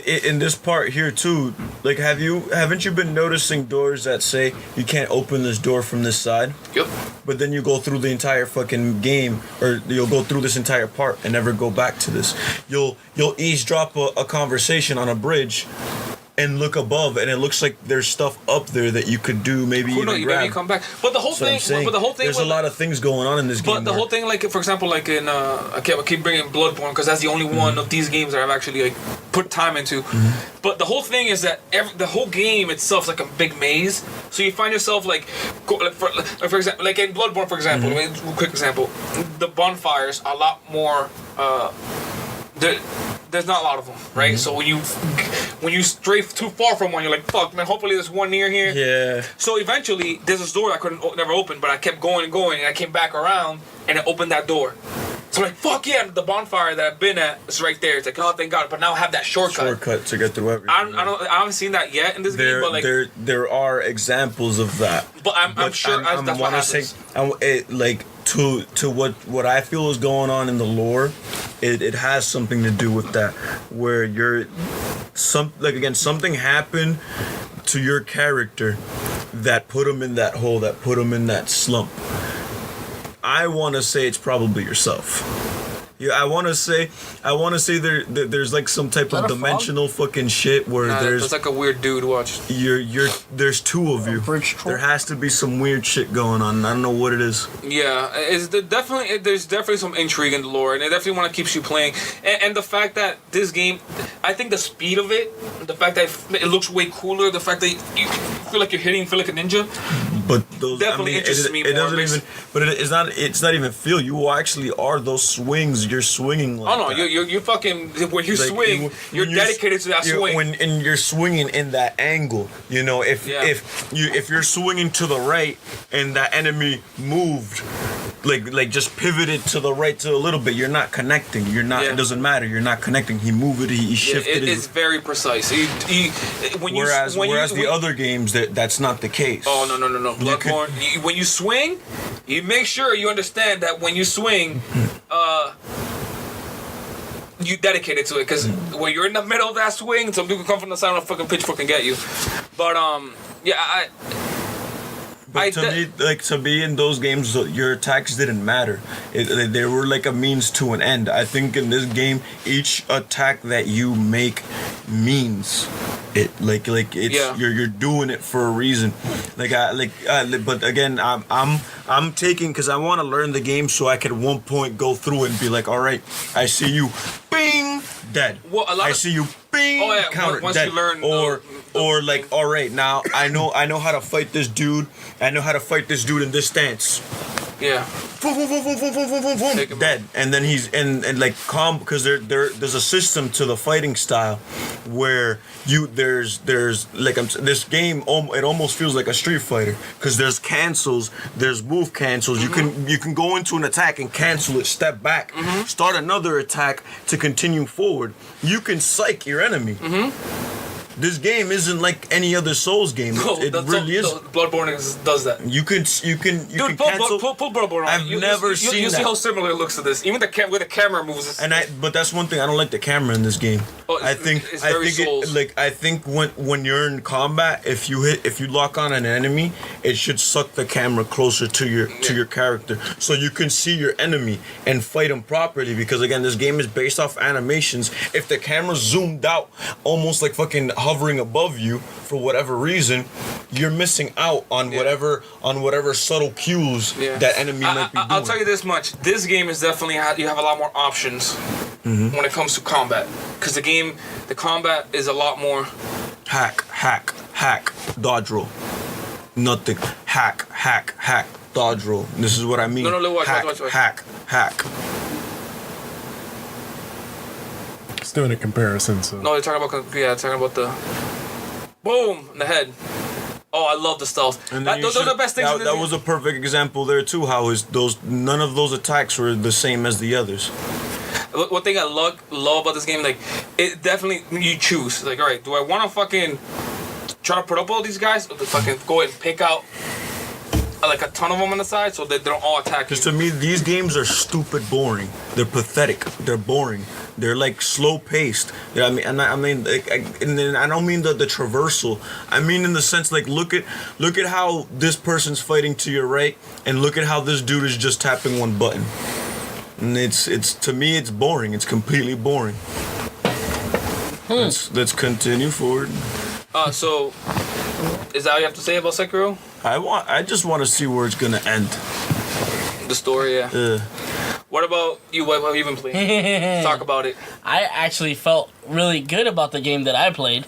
in this part here too, like haven't you been noticing doors that say you can't open this door from this side? Yep. But then you go through the entire fucking game, or you'll go through this entire part and never go back to this. You'll eavesdrop a conversation on a bridge, and look above, and it looks like there's stuff up there that you could do, maybe Who knows? even Maybe grab. you come back. But the whole That's what I'm thing. saying. But the whole thing. There's a lot of things going on in this game. But the whole thing, like for example, like in I keep bringing Bloodborne because that's the only one of these games that I've actually like put time into. But the whole thing is that the whole game itself is like a big maze. So you find yourself like, for example, like in Bloodborne, for example, quick example, the bonfires are a lot more. There's not a lot of them, right? So when you stray too far from one, you're like, fuck, man. Hopefully there's one near here. Yeah. So eventually, there's this door I never open, but I kept going and going, and I came back around, and it opened that door. So I'm like, fuck yeah, the bonfire that I've been at is right there. It's like, oh, thank God. But now I have that shortcut. To get through everything. I haven't seen that yet in this game, but like, there are examples of that. But I'm sure that's what happens. To what I feel is going on in the lore, it has something to do with that, where something happened to your character that put him in that hole, that put him in that slump. I want to say it's probably yourself. Yeah, I want to say there's like some type of dimensional fucking shit where there's like a weird dude watch. There's two of you. There has to be some weird shit going on. I don't know what it is. Yeah, there's definitely some intrigue in the lore, and it definitely want to keep you playing. And the fact that this game, I think the speed of it, the fact that it looks way cooler, the fact that you feel like you're hitting, feel like a ninja. But those definitely interests me it more. Doesn't even. But it's not even feel. You actually are those swings. You're swinging like. Oh no, you fucking when you like, swing, you're dedicated to that swing. And you're swinging in that angle. You know, if you're swinging to the right and that enemy moved, like just pivoted to the right to a little bit, you're not connecting. You're not. Yeah. It doesn't matter. You're not connecting. He moved it. He shifted it. It's very precise. Whereas the other games that's not the case. Oh no. Bloodborne. When you swing, you make sure you understand that when you swing, you dedicated to it, because when you're in the middle of that swing, some people come from the side of a fucking pitchfork and get you. But to me, in those games, your attacks didn't matter. They were like a means to an end. I think in this game, each attack that you make means it. You're doing it for a reason. But again, I'm taking, because I want to learn the game so I can at one point go through it and be like, all right, I see you, bing, dead. Well, I see you, bing, counter, once dead. You learn, or like, all right, now I know how to fight this dude. I know how to fight this dude in this stance. Yeah. Dead. And then he's and like calm, because there's a system to the fighting style where there's like this game, it almost feels like a Street Fighter, because there's cancels, there's move cancels. You can go into an attack and cancel it, step back, start another attack to continue forward. You can psych your enemy. This game isn't like any other Souls game. It really is. Bloodborne does that. You can cancel. Pull Bloodborne on. I've never seen that. You see how similar it looks to this. Even where the camera moves. But that's one thing, I don't like the camera in this game. I think when you're in combat, if you lock on an enemy, it should suck the camera closer to your character, so you can see your enemy and fight him properly. Because again, this game is based off animations. If the camera's zoomed out, almost like fucking hovering above you for whatever reason, you're missing out on whatever subtle cues that enemy might be doing. I'll tell you this much: this game is definitely you have a lot more options when it comes to combat, because the combat is a lot more hack, dodge roll, nothing, hack, dodge roll. This is what I mean. No, watch. Hack. It's doing a comparison. So. No, talking about the boom in the head. Oh, I love the stealth. Those are the best things. That was a perfect example there too. How none of those attacks were the same as the others. One thing I love about this game, like, it definitely, you choose. Like, all right, do I want to fucking try to put up all these guys, or to fucking go ahead and pick out like a ton of them on the side so that they don't all attack you? Because to me, these games are stupid boring. They're pathetic. They're boring. They're like slow paced. I mean, and I mean, and then I don't mean the traversal. I mean in the sense, like, look at how this person's fighting to your right, and look at how this dude is just tapping one button. And it's to me, it's boring. It's completely boring. Let's continue forward. So is that all you have to say about Sekiro? I just want to see where it's gonna end. The story, yeah. What about you? What have you been playing? Talk about it. I actually felt really good about the game that I played.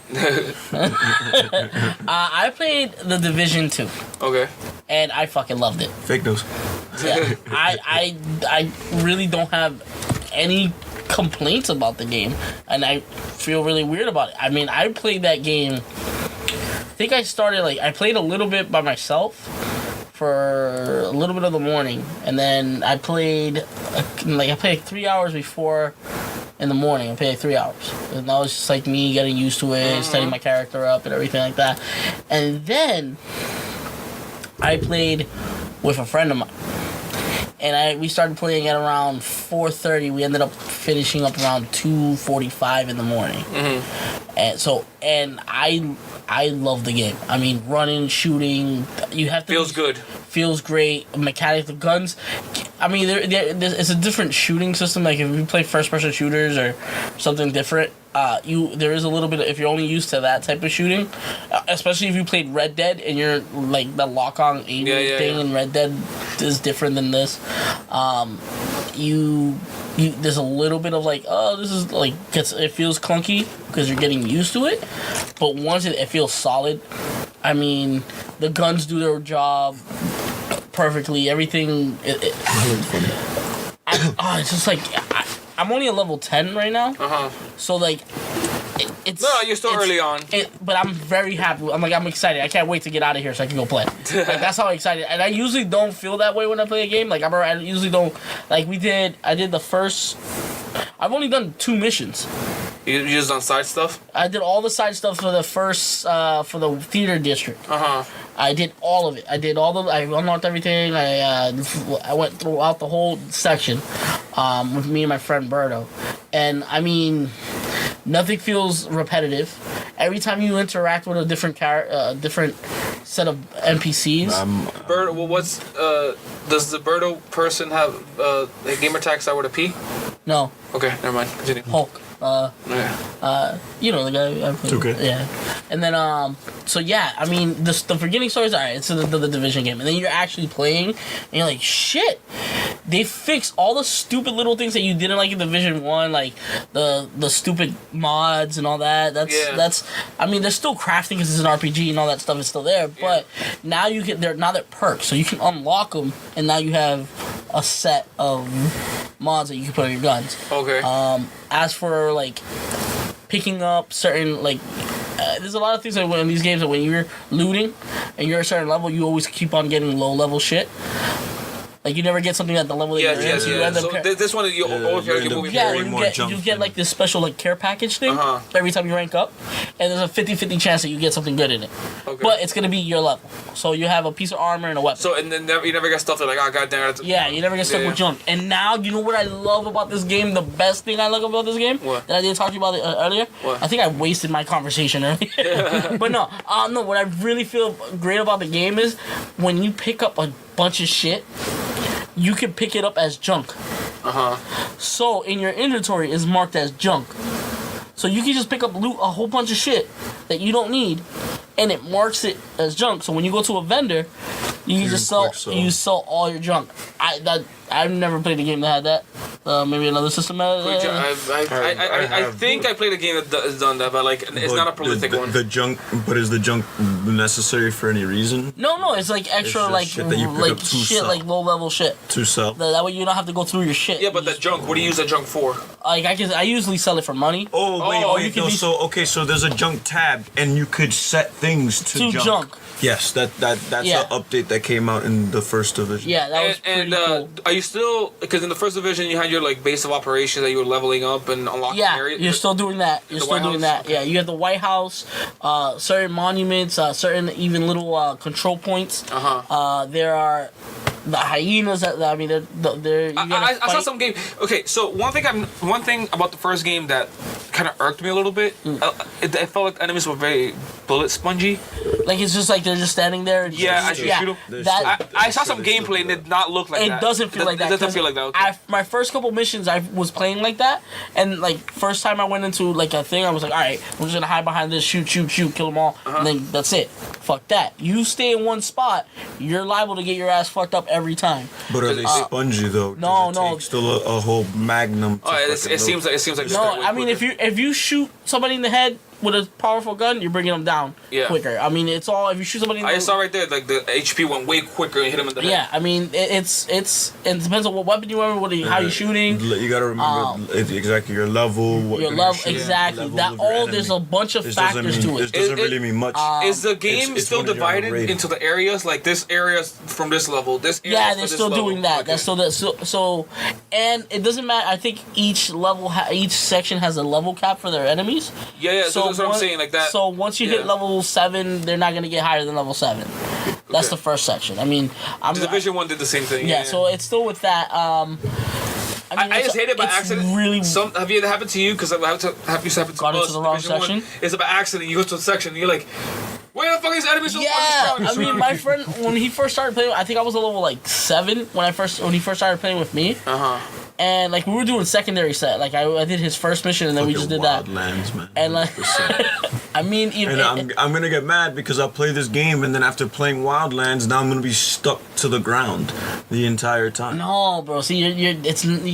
I played The Division 2. Okay. And I fucking loved it. Fake news. Yeah. I really don't have any complaints about the game, and I feel really weird about it. I mean, I played that game. I think I started I played a little bit by myself for a little bit of the morning, and then I played 3 hours before in the morning. I played 3 hours, and that was just me getting used to it, setting my character up and everything like that. And then I played with a friend of mine, and we started playing at around 4:30. We ended up finishing up around 2:45 in the morning. And I love the game. I mean, running, shooting, you have to... Feels good. Feels great. Mechanics, the guns. I mean, it's a different shooting system. Like, if you play first-person shooters or something different, there is a little bit... If you're only used to that type of shooting, especially if you played Red Dead and you're, the lock-on aim thing in Red Dead is different than this. There's a little bit of this is it feels clunky because you're getting used to it, but once it feels solid. I mean, the guns do their job perfectly. Everything. It's just I'm only at level 10 right now. So it's you're still early on. But I'm very happy. I'm excited. I can't wait to get out of here so I can go play. That's how excited. And I usually don't feel that way when I play a game. I usually don't. I did the first. I've only done 2 missions. You just done side stuff? I did all the side stuff for the first for the theater district. I did all of it. I unlocked everything. I went throughout the whole section with me and my friend Pedro. And I mean, nothing feels repetitive. Every time you interact with a different different set of NPCs. Birdo, does the Birdo person have a gamer tag start with a P? No. Okay, never mind. Continue. Hulk. You know the guy. It's okay. Yeah, and then I mean the beginning story is alright. It's the Division game, and then you're actually playing, and you're like, shit. They fixed all the stupid little things that you didn't like in Division 1, like the stupid mods and all that. That's. I mean, there's still crafting because it's an RPG and all that stuff is still there, but now they're perks, so you can unlock them, and now you have a set of mods that you can put on your guns. Okay. As for picking up certain there's a lot of things that in these games that when you're looting and you're a certain level, you always keep on getting low level shit. You never get something at the level that you're in. So this one, you always gotta keep moving forward. You get this special care package thing every time you rank up, and there's a 50-50 chance that you get something good in it. Okay. But it's gonna be your level, so you have a piece of armor and a weapon. So and then you never get stuff that goddamn. Yeah, you never get stuck with junk. And now you know what I love about this game. The best thing I love about this game that I didn't talk to you about earlier. What? I think I wasted my conversation earlier. But no. What I really feel great about the game is when you pick up a bunch of shit, you can pick it up as junk. So in your inventory is marked as junk. So you can just pick up a whole bunch of shit that you don't need, and it marks it as junk. So when you go to a vendor, you can just sell all your junk. I've never played a game that had that. Maybe another system. I think I played a game that has done that, but it's not a prolific one. The junk, but is the junk necessary for any reason? No, it's extra shit that you pick up to sell. Low level shit. To sell. That way you don't have to go through your shit. Yeah, but the junk. What do you use that junk for? I usually sell it for money. So there's a junk tab, and you could set things to junk. Yes, that's an update that came out in the first division. Yeah, that was pretty cool. Are you still, because in the first division you had your base of operations that you were leveling up and unlocking areas? You're still doing that. Okay. Yeah, you have the White House, certain monuments, certain even little control points. There are the hyenas that I saw some game. Okay, so one thing about the first game that kind of irked me a little bit. It felt like enemies were very bullet spongy. Like it's just like they're just standing there. And Yeah, I should shoot them. I saw some gameplay and it did not look like that. It doesn't feel like that. It doesn't feel like that. Okay. My first couple missions, I was playing like that, and like first time I went into like a thing, I was like, all right, I'm just gonna hide behind this, shoot, kill them all, and then that's it. Fuck that. You stay in one spot, you're liable to get your ass fucked up every time. But are they spongy though? No. Take still a whole magnum. It seems like No, I mean if you shoot somebody in the head with a powerful gun, you're bringing them down quicker. I mean, it's all if you shoot somebody. I saw right there, like the HP went way quicker and hit him in the head. Yeah, I mean, it depends on what weapon you have, how you're shooting. You gotta remember exactly your level. Exactly. That all there's a bunch of factors to it. This doesn't really mean much. Is the game still divided into the areas? Like this area from this level, this area. Yeah, they're still doing that. Okay. That's still that. So, and it doesn't matter. I think each level, each section has a level cap for their enemies. Yeah. So that's what I'm saying, like that. So once you hit level 7, they're not gonna get higher than level 7. That's the first section. I mean, Division 1 did the same thing. Yeah, so it's still with that. I just hate it by accident. Really, have you happened to you? Because I've happened to got into the wrong section. It's by accident. You go to a section and you're like, where the fuck is enemies so fucking strong? I mean, my friend, when he first started playing, I think I was a level like 7 when he first started playing with me. And like we were doing secondary set, like I did his first mission and then we just did that. Wildlands, man. And like, I mean, even I'm gonna get mad because I play this game and then after playing Wildlands, now I'm gonna be stuck to the ground the entire time. No, bro. See, you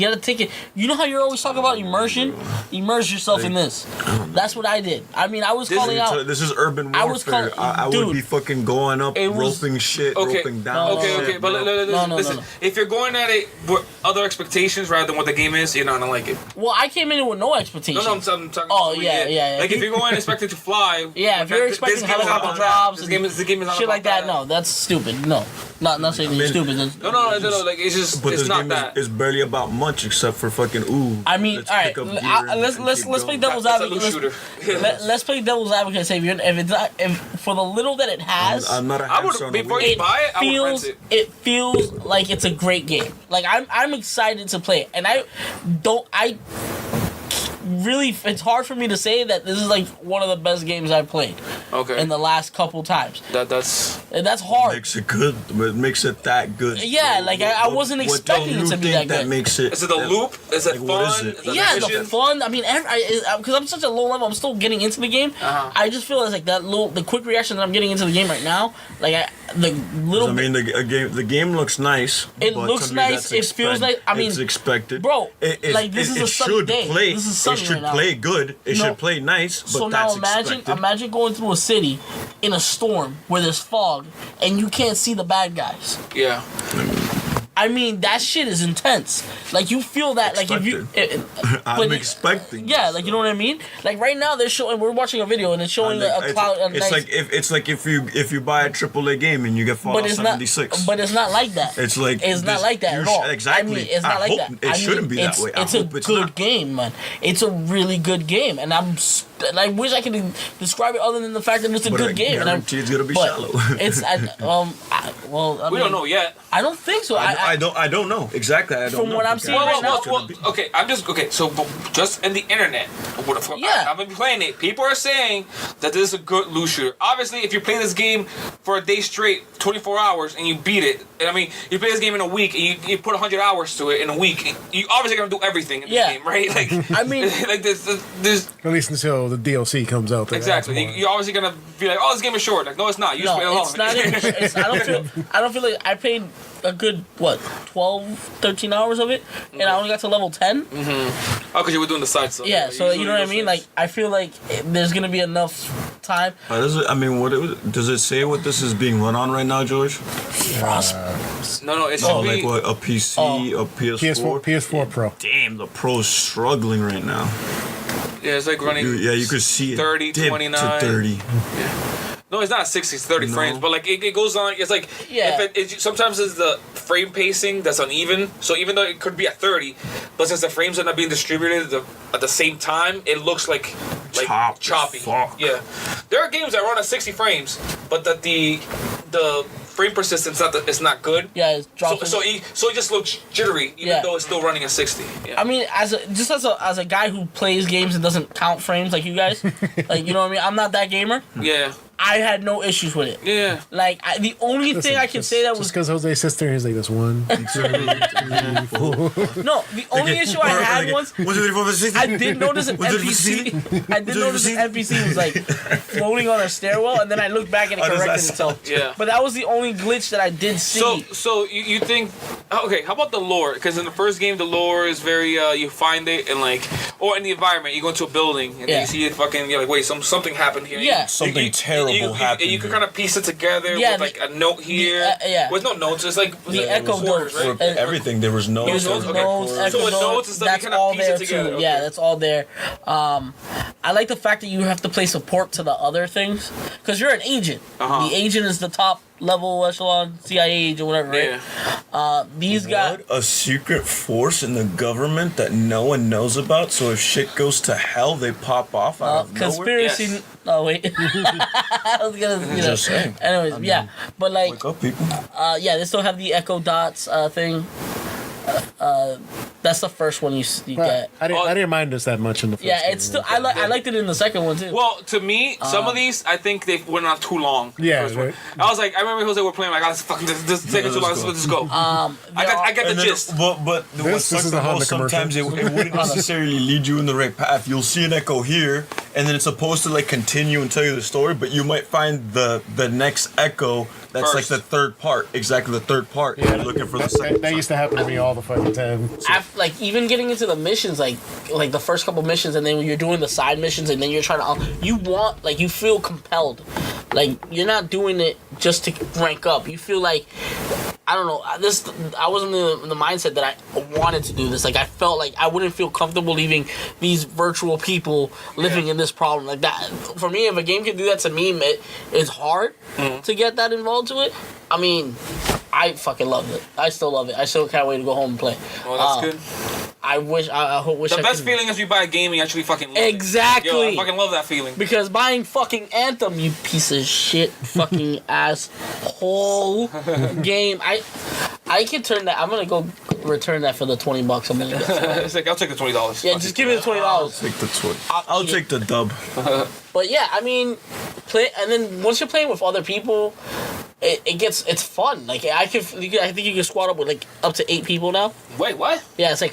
gotta take it. You know how you're always talking about immersion? Immerse yourself in this. That's what I did. I mean, I was calling out. This is urban warfare. I would be fucking going up, roping shit, roping down. Okay, but listen. If you're going at it with other expectations rather than what the game is, you're not gonna like it. Well, I came in with no expectations. No, I'm talking. Oh yeah. Like if you're going expecting to fly. Yeah, if you're expecting helicopter drops, the game is not shit like that. No, that's stupid. No, not saying it's stupid. No. Like it's just. But it's not that. It's barely about much except for fucking ooh. I mean, all right. Let's play devil's advocate. Let's play devil's advocate. Say if for the little that it has, I'm not a hamster. Before you buy it, I would rent it. It feels like it's a great game. Like I'm excited to play it, and really, it's hard for me to say that this is like one of the best games I've played. Okay. In the last couple times. That's hard. Makes it good. It makes it that good. Yeah, like I wasn't expecting it to be that good. That makes it. Is it the loop? Is it fun? What is it? The fun. I mean, because I'm such a low level, I'm still getting into the game. I just feel like the quick reaction that I'm getting into the game right now, like the game looks nice. It looks nice. It feels like. I mean, it's expected, bro. Like this is a sunny day. This is sunny. It should play good. It should play nice. But so now imagine going through a city in a storm where there's fog and you can't see the bad guys. Yeah. I mean, that shit is intense. Like, you feel that, like, if you... I'm expecting. Yeah, like, you know what I mean? Like, right now, they're showing... We're watching a video, and it's showing a cloud... It's like if you buy a AAA game and you get Fallout 76. But it's not like that. It's like... It's not like that at all. Exactly. I mean, it's not like that. It shouldn't be that way. It's a good game, man. It's a really good game, and I wish I could describe it other than the fact that it's a good game. And it's gonna be shallow. It's... we don't know yet. I don't think so. I don't know exactly. I don't know. From what I'm seeing right now. So just in the internet. I've been playing it. People are saying that this is a good loot shooter. Obviously, if you play this game for a day straight, 24 hours, and you beat it, and I mean, you play this game in a week, and you put 100 hours to it in a week, you obviously gonna do everything in this game, right? Like, I mean, like this. At least until the DLC comes out. Exactly. You're obviously gonna be like, oh, this game is short. Like, no, it's not. You just play alone. It's not. I don't feel like I played a good 12, 13 hours of it, and I only got to level 10. Oh, because you were doing the side stuff. Yeah, so you know what I mean. Like, I feel like there's gonna be enough time. Does it say what this is being run on right now, George? No, it should be like what, a PC, a PS4, PS4 Pro. Damn, the Pro's struggling right now. Yeah, it's like running. You could see it 30, 29 to 30. Yeah. No, it's not 60, it's 30 frames, but like it goes on. It's like sometimes it's the frame pacing that's uneven. So even though it could be at 30, but since the frames are not being distributed at the same time, it looks like choppy. Fuck. Yeah, there are games that run at 60 frames, but that the frame persistence is not good. Yeah, it's dropping. So it just looks jittery, even though it's still running at 60. Yeah. I mean, as a guy who plays games and doesn't count frames like you guys, like, you know what I mean? I'm not that gamer. Yeah. I had no issues with it. Yeah. Like, the only thing I can say that was... Just because Jose's sister, he's like, this 1, 2, 3, 4. No, the only issue I had was... I did notice an NPC... I did notice an NPC was, like, floating on a stairwell, and then I looked back and it corrected itself. Yeah. But that was the only glitch that I did see. So you think... Okay, how about the lore? Because in the first game, the lore is very... you find it and, like... Or in the environment, you go into a building, and then you see it fucking... You're like, wait, something happened here. Yeah. Something terrible happened. And you can kind of piece it together Yeah, with like a note here. With no notes, it's like the echo quarters, notes, right? For everything, there was notes. There was Okay. notes, echo So with notes, notes and stuff, that's you kinda all piece it there together. too. Okay. Yeah, that's all there. I like the fact that you have to play support to the other things because you're an agent. Uh-huh. The agent is the top level echelon CIA agent, or whatever, right? Yeah. These guys. A secret force in the government that no one knows about, so if shit goes to hell, they pop off out of nowhere? Conspiracy. Yes. Oh wait, I was gonna. Just saying. Anyways, yeah, but like, Wake up, people. they still have the echo dots thing. That's the first one you get. I didn't mind this that much in the first Yeah, game. it's still. I liked it in the second one too. Well, to me, some of these I think they went on too long. Yeah, The first one. right. I was like, I remember Jose were playing like, let's fucking this taking too long. Let's just go. I got the gist. But This what is sucks the the Honda most, sometimes it commercial. wouldn't necessarily lead you in the right path. You'll see an echo here, and then it's supposed to like continue and tell you the story, but you might find the next echo that's First. like the third part, exactly the third part. Yeah, You're looking for the second. that used to happen to me all the fucking time. Like even getting into the missions, like the first couple missions, and then when you're doing the side missions, and then you're trying to, you feel compelled, like you're not doing it just to rank up. You feel like, I don't know, I wasn't in the mindset that I wanted to do this. Like I felt like I wouldn't feel comfortable leaving these virtual people living in this problem like that. For me, if a game can do that to me, it's hard to get that involved to it. I mean, I fucking loved it. I still love it. I still can't wait to go home and play. Well, that's good. I wish I The best could. feeling is you buy a game and you actually fucking love Exactly. it. Yo, I fucking love that feeling. Because buying fucking Anthem, you piece of shit, fucking ass whole game. I can turn that. I'm gonna go return that for the $20 I'm gonna get. It's like, I'll take the $20. Yeah, just give me the $20. Take the toy. I'll take the dub. But yeah, I mean, and then once you're playing with other people, it's fun. Like I think you can squad up with like up to 8 people now. Wait, what? Yeah, it's like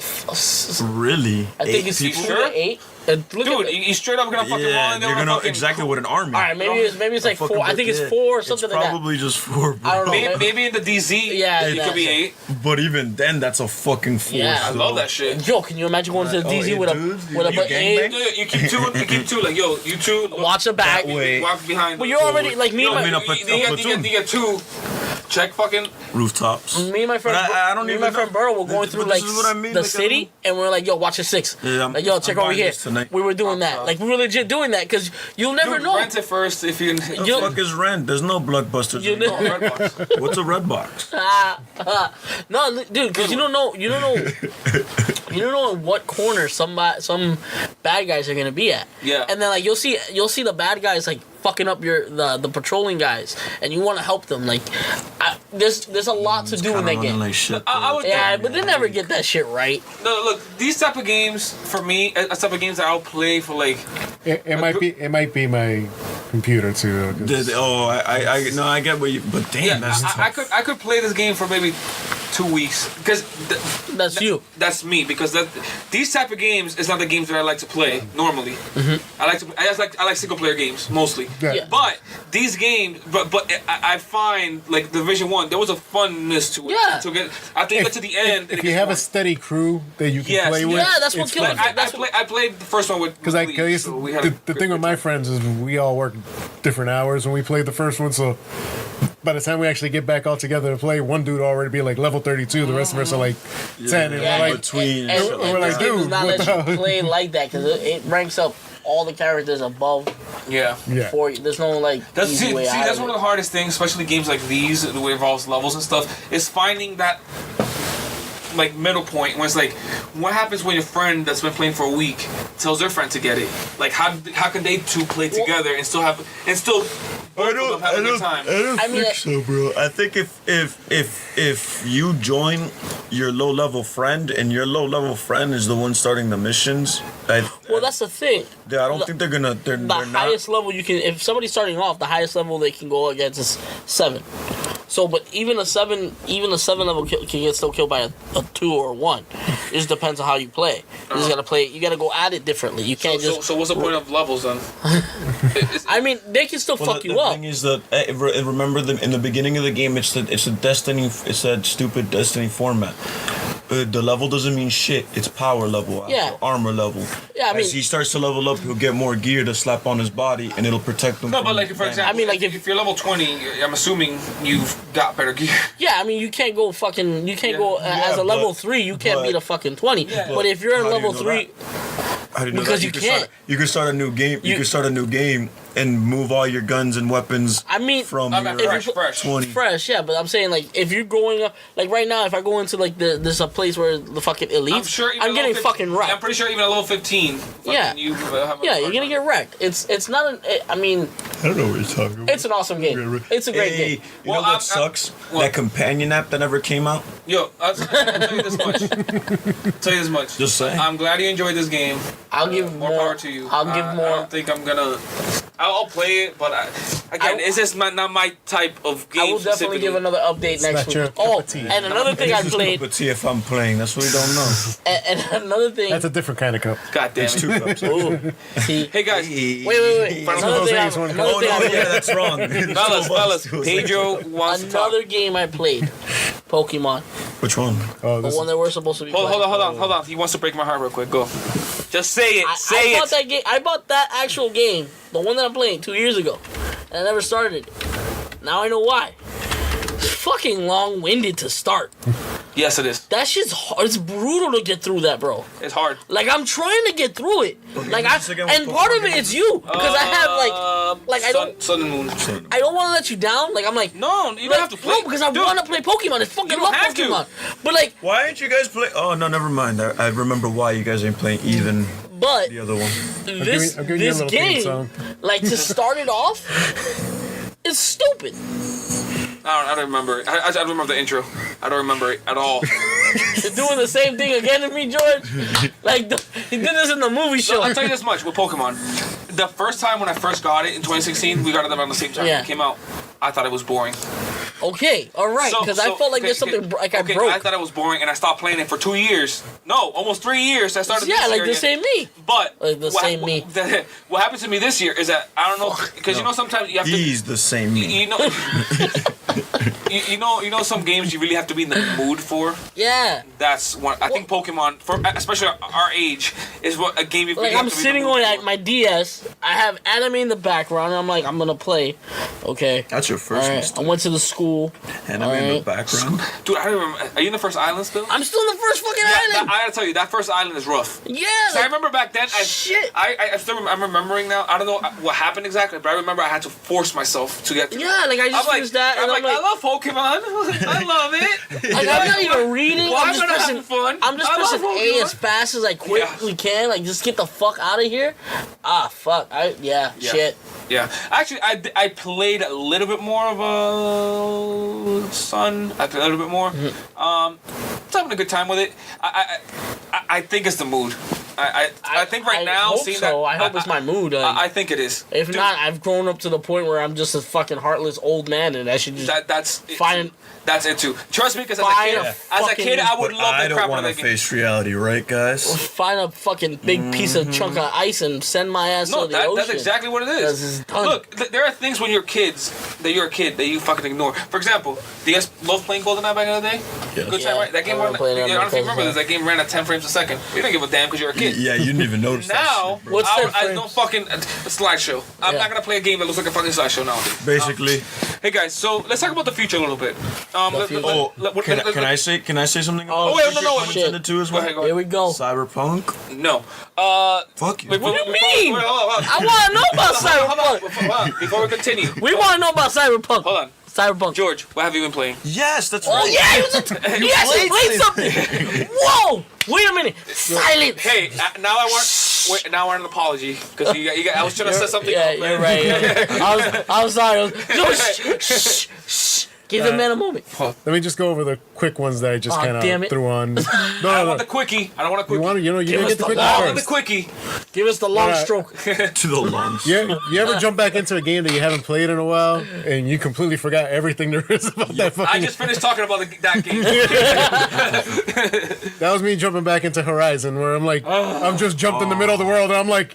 Really? I think 8 it's people? sure? 8. Look Dude, at you straight up gonna fucking Yeah, run. they're gonna exactly with an army. all right, maybe it's like 4. I think it's 4 or something it's like that. probably just 4. Bro. I don't know. Maybe in the DZ, Yeah, it could be 8. But even then, that's a fucking force. Yeah. I love that shit. Yo, can you imagine going to the DZ with a gangbang? Dude, you keep two, like, yo, you two. watch the back? That way. Walk behind. Well, you're already like me. Yo, And mean, my, up a you get 2. Check fucking. Rooftops. me and my friend, But I don't me and even my friend know. Burrow were going But through this like is what I mean, the like, city, and we were like, "Yo, watch a 6." Yeah, Like, yo, check I'm over buying here. this tonight. We were doing that. Like, we were legit doing that because you'll never Dude, know. rent it first if you. The You- fuck is rent? There's no blockbusters. You anymore. know- Redbox. What's a red box? No, dude, because you don't know, you don't know in what corner some bad guys are gonna be at. Yeah. And then like you'll see the bad guys like fucking up the patrolling guys, and you want to help them. Like, there's a lot to do in that game. Like shit, I would. Yeah, but they never get that shit right. No, look, these type of games for me, a type of games that I'll play for like. It might be my computer too. 'Cause I get what you. But damn, Yeah, that's tough. I could play this game for maybe 2 weeks because That's you. that's me because these type of games is not the games that I like to play normally. I like single player games mostly. Yeah. But these games, but I find like Division 1, there was a funness to it. Yeah. To get after you get to the end, if you have a steady crew that you can Yes. play with, Yeah, that's what it's kills fun. me. I played the first one with Because Lee, so we had the thing with my friends is we all work different hours when we played the first one. So by the time we actually get back all together to play, one dude already be like level 32. The rest of us are like 10. And Yeah, we're like, between and, shit and, like we're like, this game does dude, not what let the- you play like that because it ranks up all the characters above yeah. yeah. for you. There's no like That's easy way out that's of one it. of the hardest things, especially games like these, the way it involves levels and stuff, is finding that like middle point when it's like, what happens when your friend that's been playing for a week tells their friend to get it? Like how can they two play together and still both of them have a good time. I mean, think so, bro. I think if you join your low level friend and your low level friend is the one starting the missions, well, that's the thing. I don't think they're gonna. They're The not. highest level you can, if somebody's starting off, the highest level they can go against is 7. So, but even a 7 level can get still killed by a 2 or 1. It just depends on how you play. You just gotta play. You gotta go at it differently. You can't just. So what's the point of levels then? I mean, they can still fuck you the up. thing is that remember in the beginning of the game, it's that stupid Destiny format. The level doesn't mean shit. It's power level, Yeah. armor level. Yeah, I mean- as he starts to level up, he'll get more gear to slap on his body, and it'll protect him. No, from but like for example, I mean, like, if you're level 20, I'm assuming you've got better gear. Yeah, I mean, you can't go fucking. You can't go as a but- level 3. You can't but- beat a fucking 20. Yeah. But if you're in How do you level know 3, How do you know because that? you could can't. Start, you can start a new game. You can start a new game and move all your guns and weapons. I mean, from I mean, your fresh. 20. fresh, yeah. But I'm saying, like, if you're going up, like right now, if I go into like there's a place where the fucking elites, I'm sure. Even I'm at getting level fucking 15 wrecked. I'm pretty sure even at level 15. Yeah. You have a Yeah, you're gonna get wrecked. It's not I mean, I don't know what you're talking about. it's an awesome game. It's a great Hey, game. you Well, know what sucks? what? That companion app that never came out. Yo, I'll tell you this much. Tell you this much. Just saying. I'm glad you enjoyed this game. I'll give More power to you. I'll give I more. don't think I'm gonna. I'll play it, but again, it's just not my type of game. I will definitely give another update next not your week. cup Oh, of tea. and another thing I played, But see if I'm playing. That's what we don't know. and another thing. That's a different kind of cup. God damn It's it. 2 cups. Ooh, see, Hey guys, wait. Another thing. Jose's one Another Oh thing no, I yeah, played. that's wrong. fellas, Pedro wants to talk. Another game I played, Pokemon, Which one? Oh, the this one that we're supposed to be. Hold playing. on. He wants to break my heart real quick. Go. Just say it. I Say bought it. that game. I bought that actual game, the one that I'm playing 2 years ago, and I never started it. Now I know why. It's fucking long-winded to start. Yes, it is. That shit's hard. It's brutal to get through that, bro. It's hard. Like I'm trying to get through it. Like this again with and part of it is you because I have like I don't Sun and Moon. I don't want to let you down. Like I'm like No, you don't like, have to play. No, because I Dude, want to play Pokemon. I fucking You don't love have to. Pokemon. But like, Why ain't you guys play? Oh no, never mind. I remember why you guys ain't playing even but the other one. this I'm giving you a this little theme game, song. like to start it off, is stupid. I don't remember. I don't remember the intro. I don't remember it at all. You're doing the same thing again to me, George. Like he did this in the movie show. I'll tell you this much with Pokemon. The first time when I first got it in 2016, we got it around the same time Yeah. it came out. I thought it was boring. Okay, all right, because I felt like there's something like I broke. I thought it was boring, and I stopped playing it for 2 years. No, almost 3 years. I started. Yeah, this like year the again. same me. But Like the same me. What happened to me this year is that I don't know because you know sometimes you have to. He's the same me. You know, you know some games you really have to be in the mood for. Yeah. That's one. I think Pokemon, for especially our age, is what a game you really Like have I'm to be in sitting the mood on for. my DS. I have anime in the background. And I'm like, I'm gonna play. Okay. That's your All first right. I mistake. went to the school. And I'm in the Alright. background. Dude, I don't remember. Are you in the first island still? I'm still in the first fucking island. I gotta tell you, that first island is rough. Yeah. So I Like, remember back then. Shit. I still I'm remembering now. I don't know what happened exactly, but I remember I had to force myself to get through. yeah. Like I just I'm like, finished that, and I'm like, I love Pokemon. I love it. like, I'm not even reading. Well, I'm I'm just gonna pressing. have fun. I'm just I love pressing A Pokemon. as fast as I quickly can. Like just get the fuck out of here. Ah, fuck. Yeah. Shit. Yeah, actually, I played a little bit more of a Sun. I played a little bit more. Just having a good time with it. I think it's the mood. I think right now, hope seeing so. that, I hope it's my mood. I think it is. If Dude, not, I've grown up to the point where I'm just a fucking heartless old man, and I should just that's find. That's it too. Trust me, because Fine, as a kid, I would But love I the don't crap out want of to that game. face reality, right, guys? Find a fucking big piece of chunk of ice and send my ass No, to the ocean. that's exactly what it This is. is done. Look, there are things when you're kids that you're a kid that you fucking ignore. For example, do you guys love playing GoldenEye back in the day? Yeah. Good Yeah, time, right? That game I ran. remember playing that I don't know if you because remember this. That game ran at 10 frames a second. You didn't give a damn because you're a kid. Yeah, you didn't even notice Now, that shit, bro. What's that I frames? don't fucking a slideshow. I'm Yeah. not gonna play a game that looks like a fucking slideshow nowadays. Basically. Hey guys, so let's talk about the future a little bit. Can I say something? Oh, Oh, wait, no, shit. Intended to as Go well. ahead, go Here ahead. we go. Cyberpunk. No. Fuck you. Wait, What do you before- mean? wait, hold on. I want to know about Hold on, Cyberpunk. before we continue. We want to know about Cyberpunk. Hold on. Cyberpunk. George, what have you been playing? Yes, that's Oh right. yeah, he actually played something. Whoa! Wait a minute. Silence. Hey, now I want. Wait, now we're on an apology because you got. I was trying to set something. Yeah, up, you're man. right. I was sorry. Shh. Give the man a moment. Let me just go over the quick ones that I just Aw, kind damn of it. threw on. No, I no, want no. the quickie. I don't want a You quickie. want to, you Give didn't us get the the quick long- I one want the first. quickie. Give us the long Alright. stroke. To the lungs. You ever jump back into a game that you haven't played in a while and you completely forgot everything there is about that I fucking just finished talking about that game. That was me jumping back into Horizon where I'm like, I'm just jumped in the middle of the world and I'm like,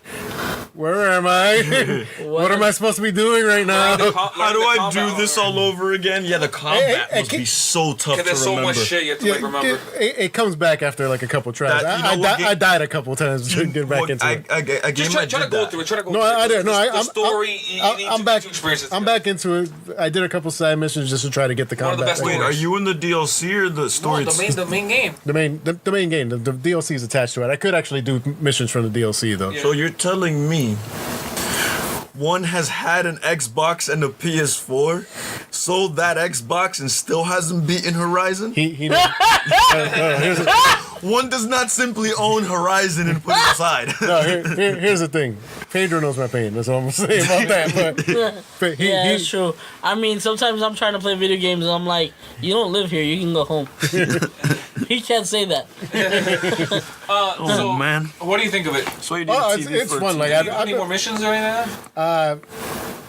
where am I? What am I supposed to be doing right now? How do I do this all over again? Yeah, the combat Hey, must be so tough to There's so remember. much shit you have to like remember. It comes back after like a couple tries. That- you know what game- I died a couple times to get back into it. A game Just I try to did go that. through it. Try to go No, through I it. did. No, The story. I'm back. Experience it I'm together. back into it. I did a couple side missions just to try to get the One of the combat. best back. Wait, are you in the DLC or the story? No, the main game. The main game. The DLC is attached to it. I could actually do missions from the DLC though. Yeah. So you're telling me one has had an Xbox and a PS4, sold that Xbox and still hasn't beaten Horizon? He knows. Here's the, One does not simply own Horizon and put it aside. no, here's the thing. Pedro knows my pain. That's all I'm gonna say about that. But he, Yeah, he, that's true. I mean, sometimes I'm trying to play video games and I'm like, you don't live here, you can go home. He can't say that. So, man. what do you think of it? So you need Oh, a TV it's for fun. TV. Like Any more missions or anything?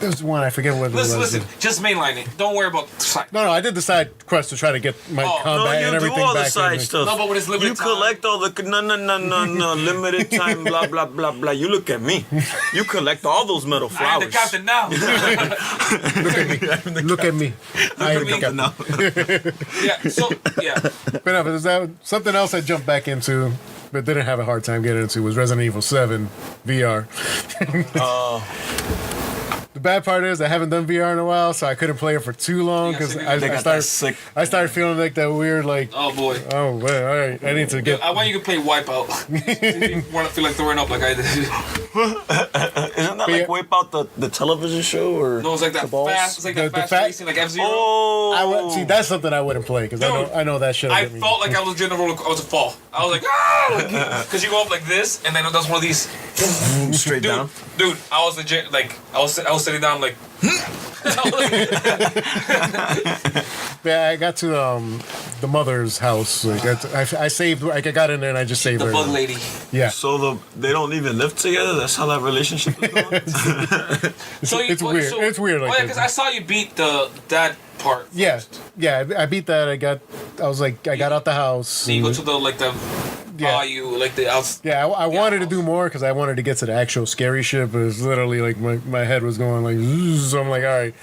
there's one I forget what it was. Listen. Just mainline it. Don't worry about side. No, I did the side quest to try to get my Oh, combat No, and you do everything all the back. in. side stuff. No, but when it's limited you time- collect all the no limited time blah blah blah blah. You look at me. You collect all those metal I am the flowers. captain now. Look at me. I am the me. captain. No. yeah. But no, but there's something else I jumped back into, but didn't have a hard time getting into was Resident Evil 7 VR. The bad part is I haven't done VR in a while, so I couldn't play it for too long because They I got that sick. started feeling like that weird like, Oh boy. oh man, all right, I need to get. I want you to play Wipeout. You want to feel like throwing up like I did. Isn't that Yeah. like Wipe Out the television show or? No, it's like that balls? fast. It's like The- that the fast fat- racing, like F-Zero. Oh. See, that's something I wouldn't play because Dude, I know that shit. I felt like I was legit in a roller. I was a fall. I was like, ah, because you go up like this, and then that's one of these. Straight down. Dude, I was legit like I was sitting down like. Yeah, I got to the mother's house. Like I saved. Like I got in there and I just saved The her. bug lady. Yeah, So they don't even live together. That's how that relationship is going. it's weird. It's weird like oh yeah, that. because I saw you beat that part. Yeah, I beat that. I got out the house. Then you go to the like the Yeah. bayou, like the outs. Yeah, I wanted to do more because I wanted to get to the actual scary shit, but it's literally like my head was going like, zzz, so I'm like, all right,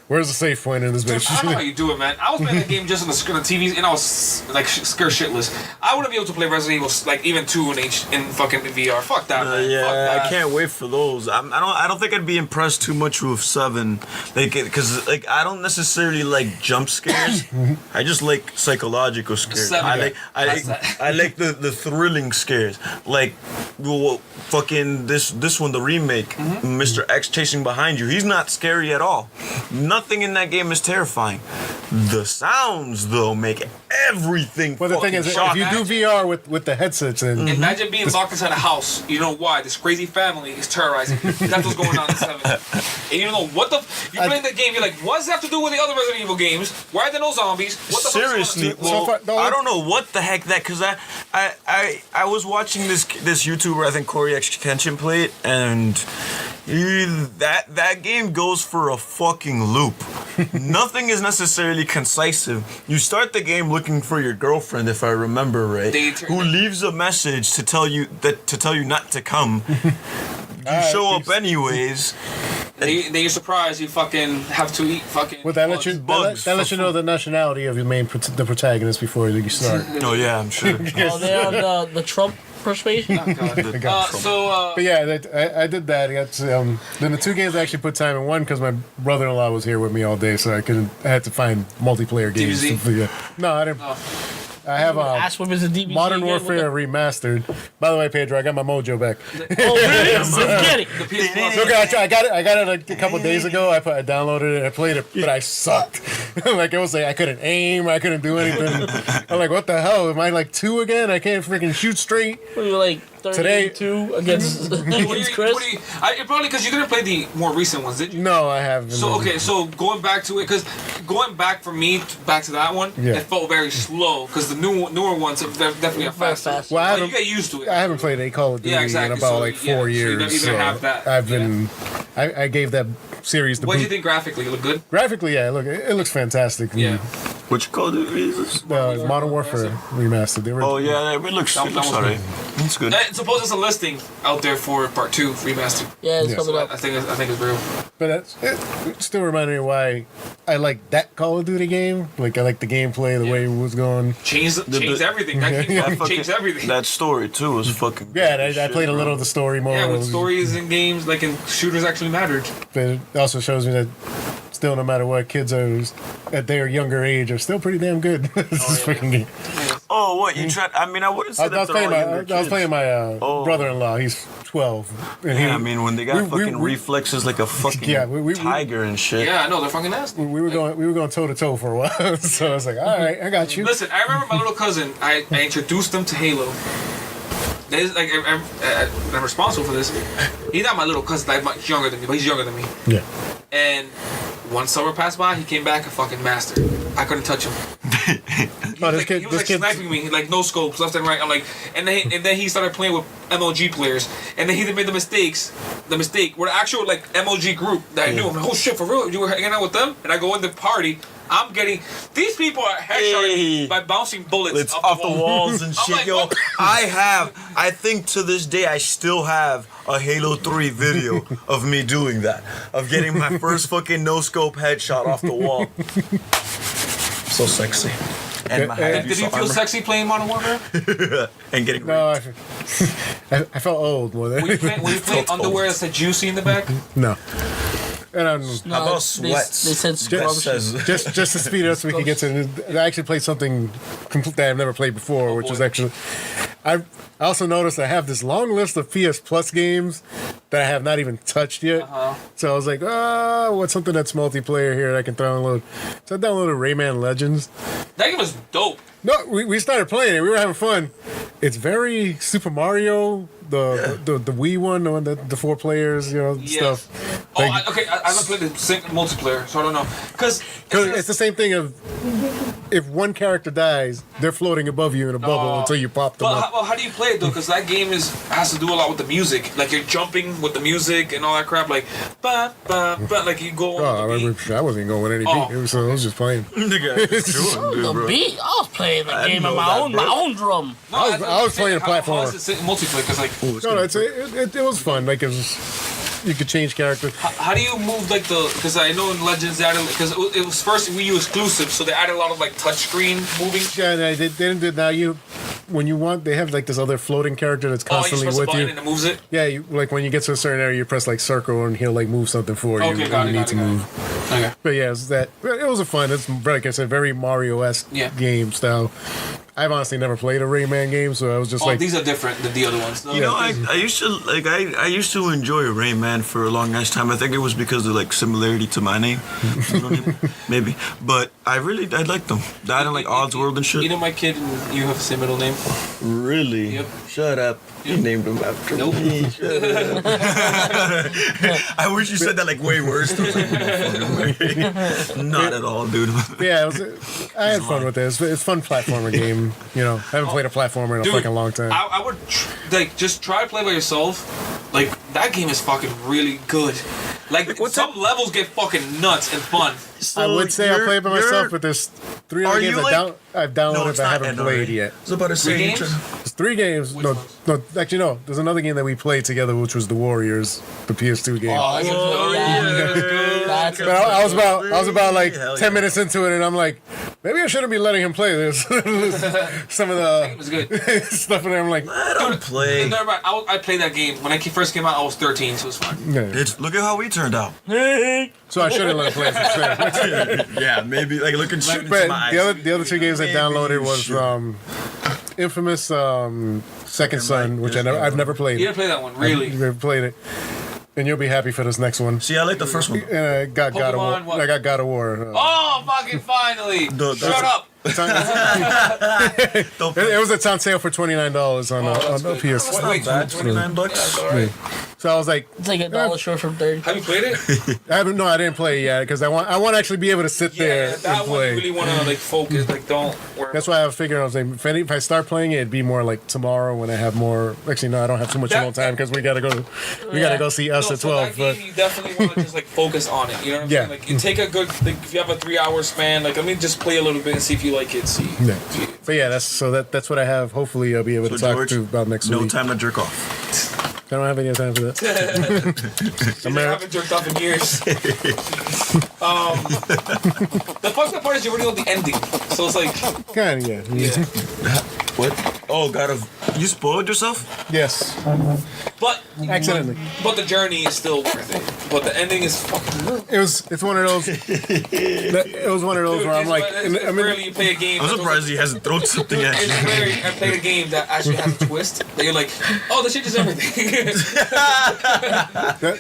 where's the safe point in this Dude, bitch? I don't know how you do it, man. I was playing the game just on the screen, on TV, and I was like scared shitless. I wouldn't be able to play Resident Evil like even 2 in fucking VR. Fuck that, man. Fuck Yeah, that. I can't wait for those. I don't think I'd be impressed too much with 7, like because like I don't necessarily like jump scares. I just like psychological scares. 7, I yeah. like That's that. I like the thrilling scares. Like well, fucking this one, the remake, Mm-hmm. Mr. X chasing behind you. He's not scary at all. Nothing in that game is terrifying. The sounds though make everything. But the thing fucking is, if shocking. you do VR with the headsets in, Imagine being locked inside a house. You know why? This crazy family is terrorizing. That's what's going on in 7. And you don't know what the. You're playing the game. You're like, what does that have to do with the other Resident Evil games? Why are there no zombies? What the fuck's going on? Seriously, So well, far- I don't know what the heck that because I was watching this YouTuber, I think Corey X Kenshin play it, and that game goes for a fucking loop. Nothing is necessarily concisive. You start the game looking for your girlfriend, if I remember right, who leaves a message to tell you not to come. You show up anyways. Then you're surprised you fucking have to eat fucking. would that let you bugs that let you know the nationality of your the protagonist before you start? Oh yeah, I'm sure. Oh, they're on the Trump persuasion? But yeah, I did that. I got to, then the 2 games I actually put time in. One because my brother-in-law was here with me all day, so I had to find multiplayer games. DBZ? No, I didn't. I have Ass whippers and DBZ Modern again? Warfare Remastered. By the way, Pedro, I got my mojo back. Oh, really? Let's get it. The PS Plus. Look, I got it like a couple days ago. I downloaded it. I played it, but I sucked. Like it was like I couldn't aim. I couldn't do anything. I'm like, what the hell? Am I like 2 again? I can't freaking shoot straight. What are you like 32 against Chris. Probably because you didn't play the more recent ones, did you? No, I haven't. So okay, so going back to it, because going back for me back to that one, Yeah. it felt very slow. Because the newer ones are definitely faster. fast. Well, I Like, haven't, you get used to it. I haven't played a Call of Duty Yeah, exactly. in about So, like yeah, 4 so you years. don't even have that. I've been. I gave that series the What do you boot. think graphically? It look good? Graphically, yeah, look, it looks fantastic. Yeah. Which Call of Duty is this? Modern Warfare remastered. The original. Oh yeah, it looks That was alright. It's good. Suppose it's a listing out there for part 2 remastered. Yeah, it's Yeah. coming So up. I think it's real. But it still reminded me why I like that Call of Duty game. Like I like the gameplay, the way it was going. Changed everything. That game fucking changed everything. That story too was fucking. Yeah, good I shit, played a little bro. of the story mode. Yeah, when stories in games, like in shooters, actually mattered. But it also shows me that still, no matter what, kids are at their younger age are still pretty damn good. This freaking game. Oh, what you tried? I mean, I wouldn't say I that was they're playing all my younger I was kids. playing my Oh. brother-in-law. He's 12. And Yeah, I mean, when they got we- fucking reflexes like a fucking Yeah, we- tiger and shit. Yeah, I know they're fucking nasty. we were going toe to toe for a while. So I was like, all right, I got you. Listen, I remember my little cousin. I introduced him to Halo. There's like I'm responsible for this. He's not my little cousin. Like much younger than me, but he's younger than me. Yeah. And one summer passed by, he came back a fucking master. I couldn't touch him. Oh, He was like sniping me, like no scopes, left and right. I'm like, and then he started playing with MLG players, and then he made the mistake where the actual like MLG group that I knew. I'm like, oh shit, for real? You were hanging out with them? And I go in the party. I'm getting these people are headshotting me by bouncing bullets It's off the walls and I'm shit, like, yo. what? I think to this day, I still have a Halo 3 video of me doing that. Of getting my first fucking no-scope headshot off the wall. So sexy. And my Did you feel sexy playing Modern Warfare? and getting No, raped. I felt old more than Were you playing underwear that said juicy in the back? no. And I'm, How about sweats? They said That scrub shit. says just to speed it up so we can get to. I actually played something that I've never played before, which was actually. I also noticed I have this long list of PS Plus games that I have not even touched yet. So I was like, what's something that's multiplayer here that I can download? So I downloaded Rayman Legends. That game was dope. No, we started playing it. We were having fun. It's very Super Mario, the Wii one, the one that the 4 players, stuff. Oh, Like- I haven't played the multiplayer, so I don't know. Because it's the same thing of if one character dies, they're floating above you in a bubble until you pop them up. How do you play it though? Because that game has to do a lot with the music. Like you're jumping with the music and all that crap. Like, like you go. Oh, I on the remember beat. I wasn't going with any Oh. beat. So I was just playing. Nigga, it's true, dude, The bro. beat. I was playing the I game know on that, my bro. own drum. No, I was playing a how platformer. is it multiplayer? Because like, No, it was fun. Like you could change characters. how do you move like the? Because I know in Legends they added because it was first Wii U exclusive, so they added a lot of like touchscreen moving. Yeah, they didn't do now. When you want, they have like this other floating character that's Oh, you constantly press a with button you. and it moves it. Yeah, like when you get to a certain area, you press like circle and he'll like move something for you. Okay, when got you it, need got to it, got it. move. Okay. But yeah, it was a fun. It's like I said, very Mario-esque Yeah. game style. I've honestly never played a Rayman game, so I was just Oh, like, these are different than the other ones. You know, I used to like I used to enjoy Rayman for a long nice time. I think it was because of like similarity to my name, You know what I mean? Maybe. But I liked them. I don't like Odds World and You shit. know my kid and you have the same middle name. Really? Yep. Shut up. You named him after Nope. me. Shut up. I wish you said that like way worse. I was like, "Motherfucker." Not at all, dude. yeah, I had fun with this. It's a fun platformer game. I haven't played a platformer in a Dude, fucking long time. I would just try to play by yourself. Like that game is fucking really good. Like some levels get fucking nuts and fun. I would say I play it by myself, but there's 3 other Are games you I've downloaded it's but I not haven't NRA. played yet. I was about to say. 3 games? There's 3 games. Which No, ones? actually no. There's another game that we played together, which was the Warriors, the PS2 game. Oh, that's good. That's But I was about like Hell 10 yeah. minutes into it, and I'm like, maybe I shouldn't be letting him play this. Some of It was the good. stuff in there, I'm like, I don't play. No, right, I played that game when it first came out. I was 13, so it was fun. yeah. Look at how we turned out. So I shouldn't let him play it. Yeah, maybe like looking straight into But my the eyes. other 2 games I Maybe downloaded you was should. Infamous Second Son, which I've never played. You didn't play that one, really? I've never played it. And you'll be happy for this next one. See, I like the first one. And I got God of Pokemon, War. what? I got God of War. Oh, fucking finally! Shut up! It's on sale for $29 on the PS. That's not bad. $29. So I was like, It's like $1 short from 30. Have you played it? I didn't play it yet because I want to actually be able to sit there Yeah, and that one play. you really want to like focus. Like, don't worry. That's why I figured I was like, if I start playing it, it'd be more like tomorrow when I have more. Actually, no, I don't have too much alone time because we gotta go see us at 12. That game, you definitely want to just like focus on it. You know what I'm saying? Like, you take a good. Like, if you have a 3-hour span, like, let me just play a little bit and see if you like it. See. Yeah. But yeah, that's what I have. Hopefully, I'll be able to talk George, to about next no week. time to jerk off. I don't have any time for that. I haven't jerked off in years. The fucked up part is you already know the ending, so it's like. Kind of, yeah. What? Oh, you spoiled yourself? Yes. But Accidentally. But the journey is still worth it. But the ending is fucking. It's one of those. It was one of those where I'm like, it's rarely you play a game. I'm surprised he hasn't thrown something at It's you. rare I played a game that actually has a twist that you're like, oh, this changes everything.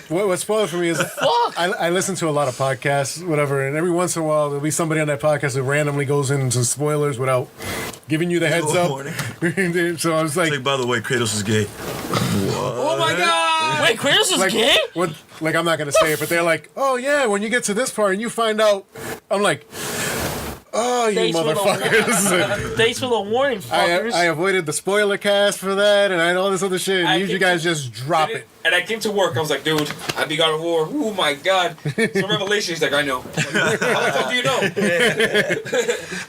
What's spoiled for me is I listen to a lot of podcasts, whatever, and every once in a while there'll be somebody on that podcast that randomly goes into spoilers without giving you the heads up. So I was like, By the way, Kratos is gay. Oh my god! Wait, Kratos is gay? Like I'm not gonna say it, but they're like, oh yeah, when you get to this part and you find out, I'm like, oh, you Thanks for the motherfuckers. Thanks for the warning, fuckers. I avoided the spoiler cast for that and all this other shit. I And you guys just drop it. And I came to work. I was like, dude, I beat God of War. Oh my god! Some revelation. He's like, I know. I'm like, how the fuck do you know?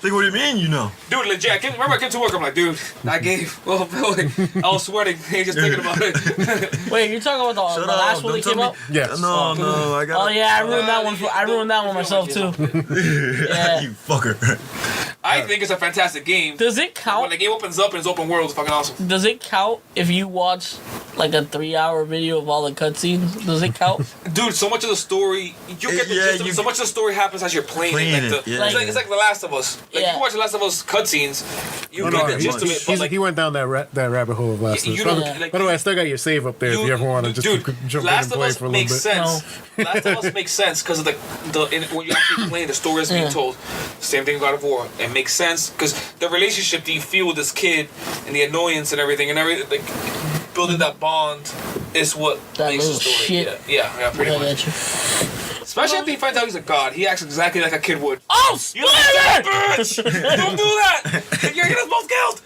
Like, what do you mean, you know? Dude, legit. I came to work. I'm like, dude, I gave. Oh, I was sweating. Just thinking about it. Wait, you're talking about the last one that came out? Yes. No, I got. Oh yeah, I ruined that one. I ruined that one myself too. Yeah. You fucker. I think it's a fantastic game. Does it When count? the game opens up and it's open world, it's fucking awesome. Does it count if you watch like a 3-hour video of all the cutscenes? Does it count? Dude, so much of the story, you get the gist of it. So much of the story happens as you're playing it. Like it's like The Last of Us. Like, you watch The Last of Us cutscenes, you get the gist of it. But like, he went down that rabbit hole of Last of Us. By the way, I still got your save up there if you ever want to just jump in and play for a little bit. Sense. Last of Us makes sense because of when you actually play, the story is being told. Same thing with God of War. It makes sense because the relationship that you feel with this kid and the annoyance and everything, like building that bond is what That makes the little story. shit. Yeah, pretty I much. got you. Especially after he finds out he's a god, he acts exactly like a kid would. Oh, You little bitch! Don't do that! You're getting us both killed!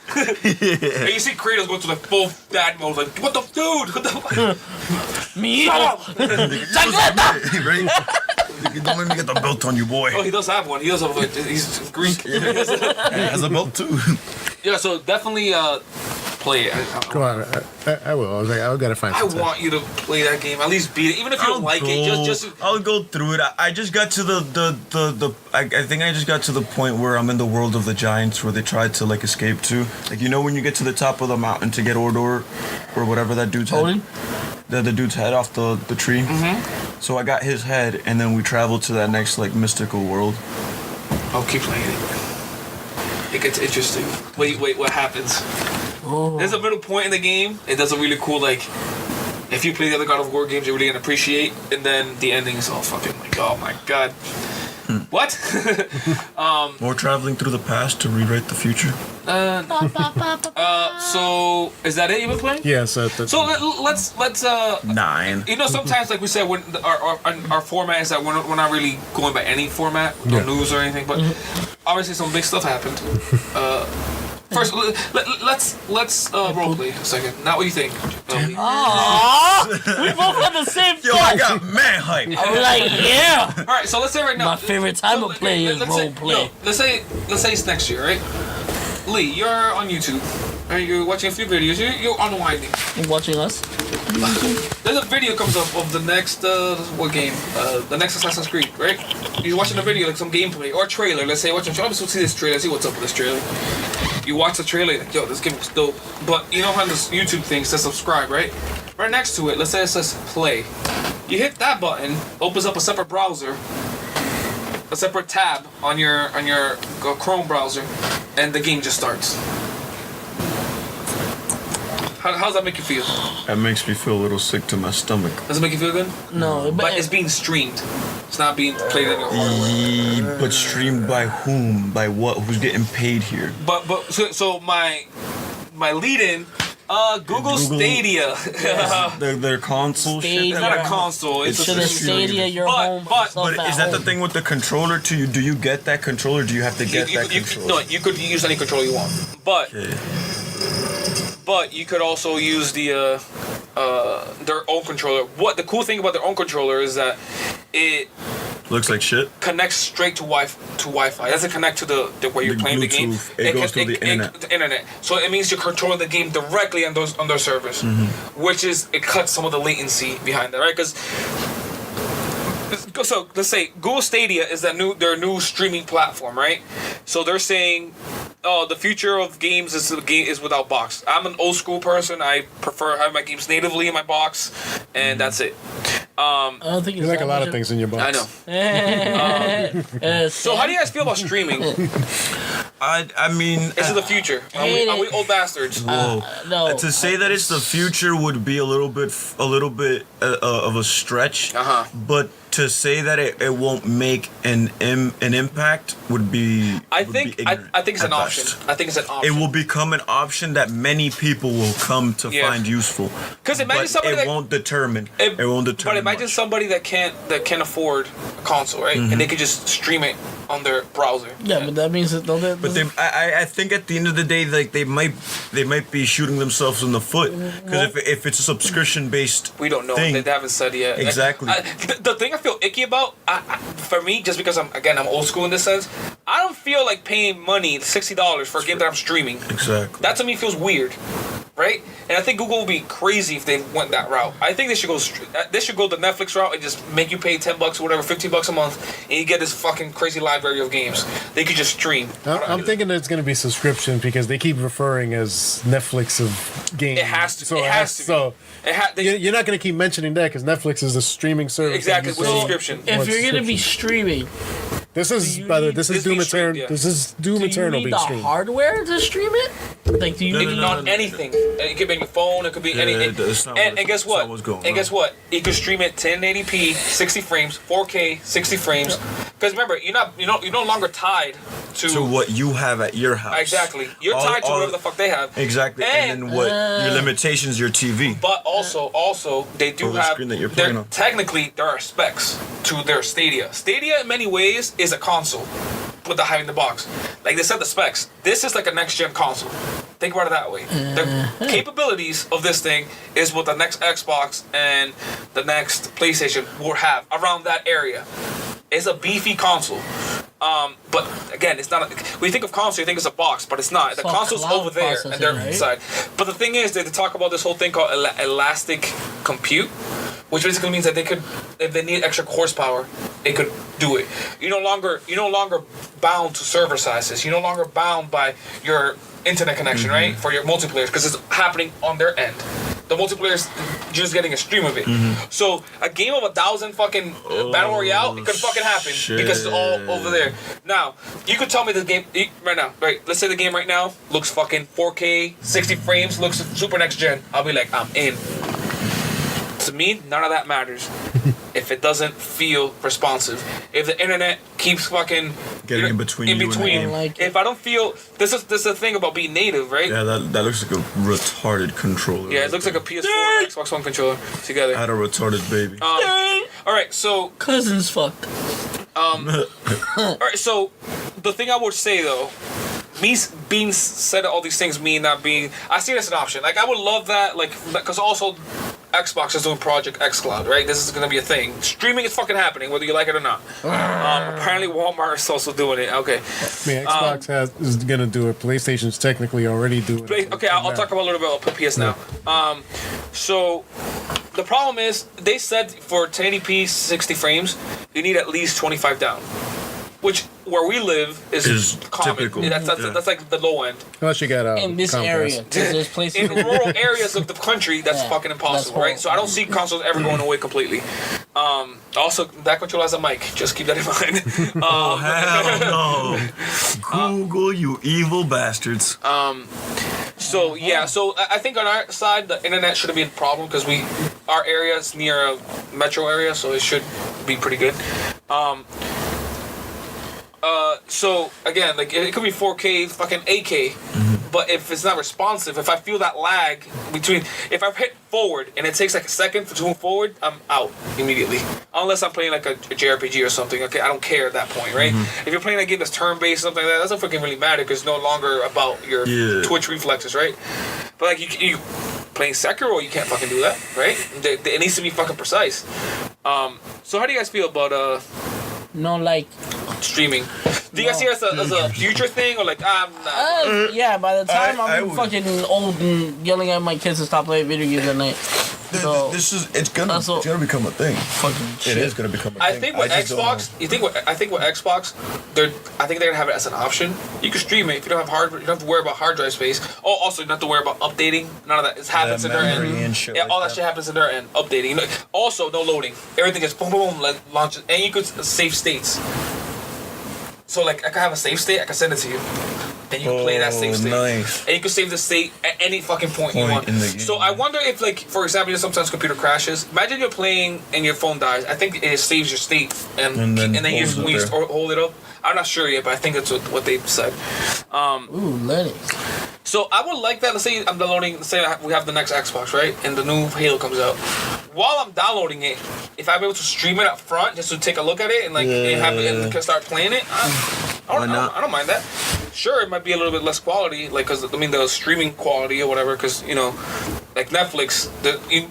And you see Kratos go to the full dad mode, like, what the dude? What the fuck? Me? Shut up! Right? Don't make me get the belt on you, boy. Oh, he does have one. He does have he's Greek. He has a belt too. Yeah, so definitely play it. Come on, I will. I was like, I gotta find. I want you to play that game. At least beat it, even if you don't like it. Just I'll go through it. I just got to the I think I just got to the point where I'm in the world of the giants where they tried to like escape to. Like, you know, when you get to the top of the mountain to get Ordor or whatever that dude's head. The dude's head off the tree. Mm-hmm. So I got his head, and then we traveled to that next like mystical world. I'll keep playing it. It gets interesting. Wait, what happens? There's a middle point in the game. It does a really cool, like, if you play the other God of War games, you're really gonna appreciate. And then the ending is all fucking like, oh my god. What? More traveling through the past to rewrite the future. So is that it? You've been playing? Yeah. So let's 9. You know, sometimes like we said, when our format is that we're not really going by any format, no news or anything, but obviously some big stuff happened. First, let's role play a second. Now, what do you think? Aww, we both had the same Yo, I got man hype. I'm like, yeah. All right, so let's say right now. My favorite time of play is role play. Let's say it's next year, right? Lee, you're on YouTube. Right? You're watching a few videos. You're unwinding. You watching us? There's a video comes up of the next what game? The next Assassin's Creed, right? You're watching a video, like some gameplay or a trailer. Let's say watching. I'm supposed to see this trailer. See what's up with this trailer. You watch the trailer, like, yo, this game looks dope. But you know how this YouTube thing says subscribe, right? Right next to it, let's say it says play. You hit that button, opens up a separate browser, a separate tab on your Chrome browser, and the game just starts. How's that make you feel? That makes me feel a little sick to my stomach. Does it make you feel good? No, But it's being streamed. It's not being played in your hardware. But streamed by whom? By what? Who's getting paid here? But so my lead-in, Google Stadia. Their console shit. Stadia. It's not a console. It's to a the streaming. Stadia, your But- home. but- stuff But at is that the home. thing with the controller too? Do you get that controller? Do you have to get that controller? No, you could use any controller you want, but Okay. but you could also use the their own controller. What the cool thing about their own controller is that it Looks like shit. connects straight to Wi-Fi. It doesn't connect to the where you're The playing the game. Bluetooth. It goes through the internet. The internet. So it means you're controlling the game directly on their servers, which is it cuts some of the latency behind that, right? Because so let's say Google Stadia is their new streaming platform, right? So they're saying, oh, the future of games is without box. I'm an old school person. I prefer having my games natively in my box, and that's it. I don't think You it's like that a lot much of things in your box. I know. So how do you guys feel about streaming? I mean, This is the future. Are we old bastards? whoa. No. To say that it's the future would be a little bit of a stretch. Uh-huh. But to say that it won't make an impact would be. I would think be I ignorant think it's an at option. best. I think it's an It option. will become an option that many people will come to Yeah. find useful. 'Cause imagine but somebody it that- won't determine. It- It won't determine. But imagine much. somebody that can't afford a console, right? And they could just stream it on their browser. Yeah, but that means that. But I think at the end of the day, like they might be shooting themselves in the foot because if it's a subscription based, We don't know. thing, They haven't said yet. Exactly. The thing I feel icky about, for me, just because I'm old school in this sense, I don't feel like paying money, $60 for a game that I'm streaming. exactly. That to me feels weird, right? And I think Google would be crazy if they went that route. I think they should go the Netflix route and just make you pay $10 or whatever, $15 a month, and you get this fucking crazy library of games. They could just stream. I'm thinking that it's going to be subscription because they keep referring as Netflix of games. It has to. So It has to be. So They- you're not going to keep mentioning that because Netflix is a streaming service. Exactly, that with you say- subscription. if What you're gonna be subscription? streaming, This is you by the need- this is this Doom being streamed, Eternal. yeah. This is Doom do you Eternal need being the streamed. hardware to stream it? Like, do you No, need no, On anything. It could be on your phone. It could be Yeah, anything. that's not And what- guess that's what? not what's going And on. guess what? You can stream it 1080p, 60 frames, 4K, 60 frames. Because remember, you're no longer tied To what you have at your house. Exactly. You're All- tied to all- whatever the fuck they have. Exactly. And then what your limitations, your TV. But also they do Or the have. screen that you're playing on. Technically, there are specs to their Stadia. Stadia, in many ways, is a console without having the box. Like they said, the specs. This is like a next gen console. Think about it that way. The capabilities of this thing is what the next Xbox and the next PlayStation will have around that area. It's a beefy console. But again, it's not. When you think of console, you think it's a box, but it's not. The all console's cloud over there, and they're processing, right? inside. But the thing is, they talk about this whole thing called elastic compute, which basically means that they could, if they need extra horsepower, they could do it. You're no longer bound to server sizes. You're no longer bound by your internet connection, right? For your multiplayer, because it's happening on their end. The multiplayer is just getting a stream of it. So a game of 1,000 fucking battle royale, it could fucking happen because it's all over there. Now you could tell me the game right now, right? Let's say the game right now looks fucking 4K, 60 frames, looks super next gen. I'll be like, I'm in. To me, none of that matters. If it doesn't feel responsive, if the internet keeps fucking Getting in between you and the game. Like if I don't feel this is the thing about being native, right? Yeah, that looks like a retarded controller. Yeah, it looks like a PS4 and Xbox One controller together. I had a retarded baby. All right, so cousins fucked. all right, so the thing I would say though, me being said all these things, me not being, I see it as an option. Like I would love that, like because also Xbox is doing Project xCloud, right? This is gonna be a thing. Streaming is fucking happening, whether you like it or not. Apparently Walmart is also doing it. Okay. I mean, Xbox is going to do it. PlayStation's technically already doing it. Okay, I'll talk about a little bit about PS now. So the problem is they said for 1080p 60 frames, you need at least 25 down, which where we live is common. typical. That's like the low end. Unless you got In this Comcast. area, there's places In rural areas of the country, that's Yeah, fucking impossible, that's right? So I don't see consoles ever going away completely. Also, that controller has a mic. Just keep that in mind. Oh hell no! Google, you evil bastards. So yeah, so I think on our side the internet shouldn't be a problem because our area is near a metro area, so it should be pretty good. So again, like it could be 4K, fucking 8K, but if it's not responsive, if I feel that lag between, if I hit forward and it takes like a second to move forward, I'm out immediately. Unless I'm playing like a JRPG or something. Okay, I don't care at that point, right? If you're playing a game that's turn-based, something like that, that doesn't freaking really matter because it's no longer about your twitch reflexes, right? But like you playing Sekiro, you can't fucking do that, right? It needs to be fucking precise. So how do you guys feel about No, like. streaming? Do you guys see it as a future thing or like I'm not? Yeah, by the time I I'm would. fucking old and yelling at my kids to stop playing video games at night. So, It's gonna become a thing. fucking It shit. is gonna become a I thing. think with just don't Xbox, I think with Xbox, I think they're gonna have it as an option. You can stream it if you don't have you don't have to worry about hard drive space. Oh, also you don't have to worry about updating. None of that. It happens in their memory end. and shit Yeah, like all that that. shit happens in their end. Updating. You know, also, no loading. Everything is boom, boom, boom, like launches, and you could save states. So like, I can have a save state. I can send it to you. And you can play that save state. Nice. And you can save the state at any fucking point you Point want. in the game. So I wonder if, like, for example, sometimes computer crashes. Imagine you're playing and your phone dies. I think it saves your state and then you holds just it when you there. hold it up. I'm not sure yet, but I think that's what they've said. Ooh, Lennox. So I would like that. Let's say I'm downloading. Let's say we have the next Xbox, right? And the new Halo comes out. While I'm downloading it, if I'm able to stream it up front just to take a look at it and like and have it and can start playing it, I don't mind that. Sure, it might be a little bit less quality, like because the streaming quality or whatever, because like Netflix,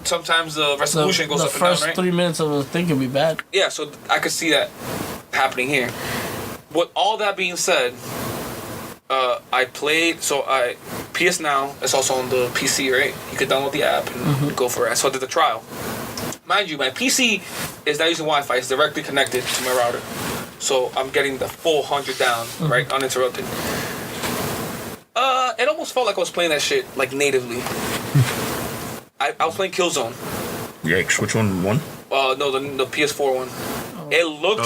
sometimes the resolution goes the up and down, first right? 3 minutes of a thing can be bad. Yeah, so I could see that happening here. With all that being said, I played, PS Now, it's also on the PC, right? You could download the app and go for it. So I did the trial. Mind you, my PC is not using Wi-Fi, it's directly connected to my router. So I'm getting the full 100 down, right? Uninterrupted. It almost felt like I was playing that shit, like, natively. I was playing Killzone. Yikes! Which one? No, the PS4 one. It looked...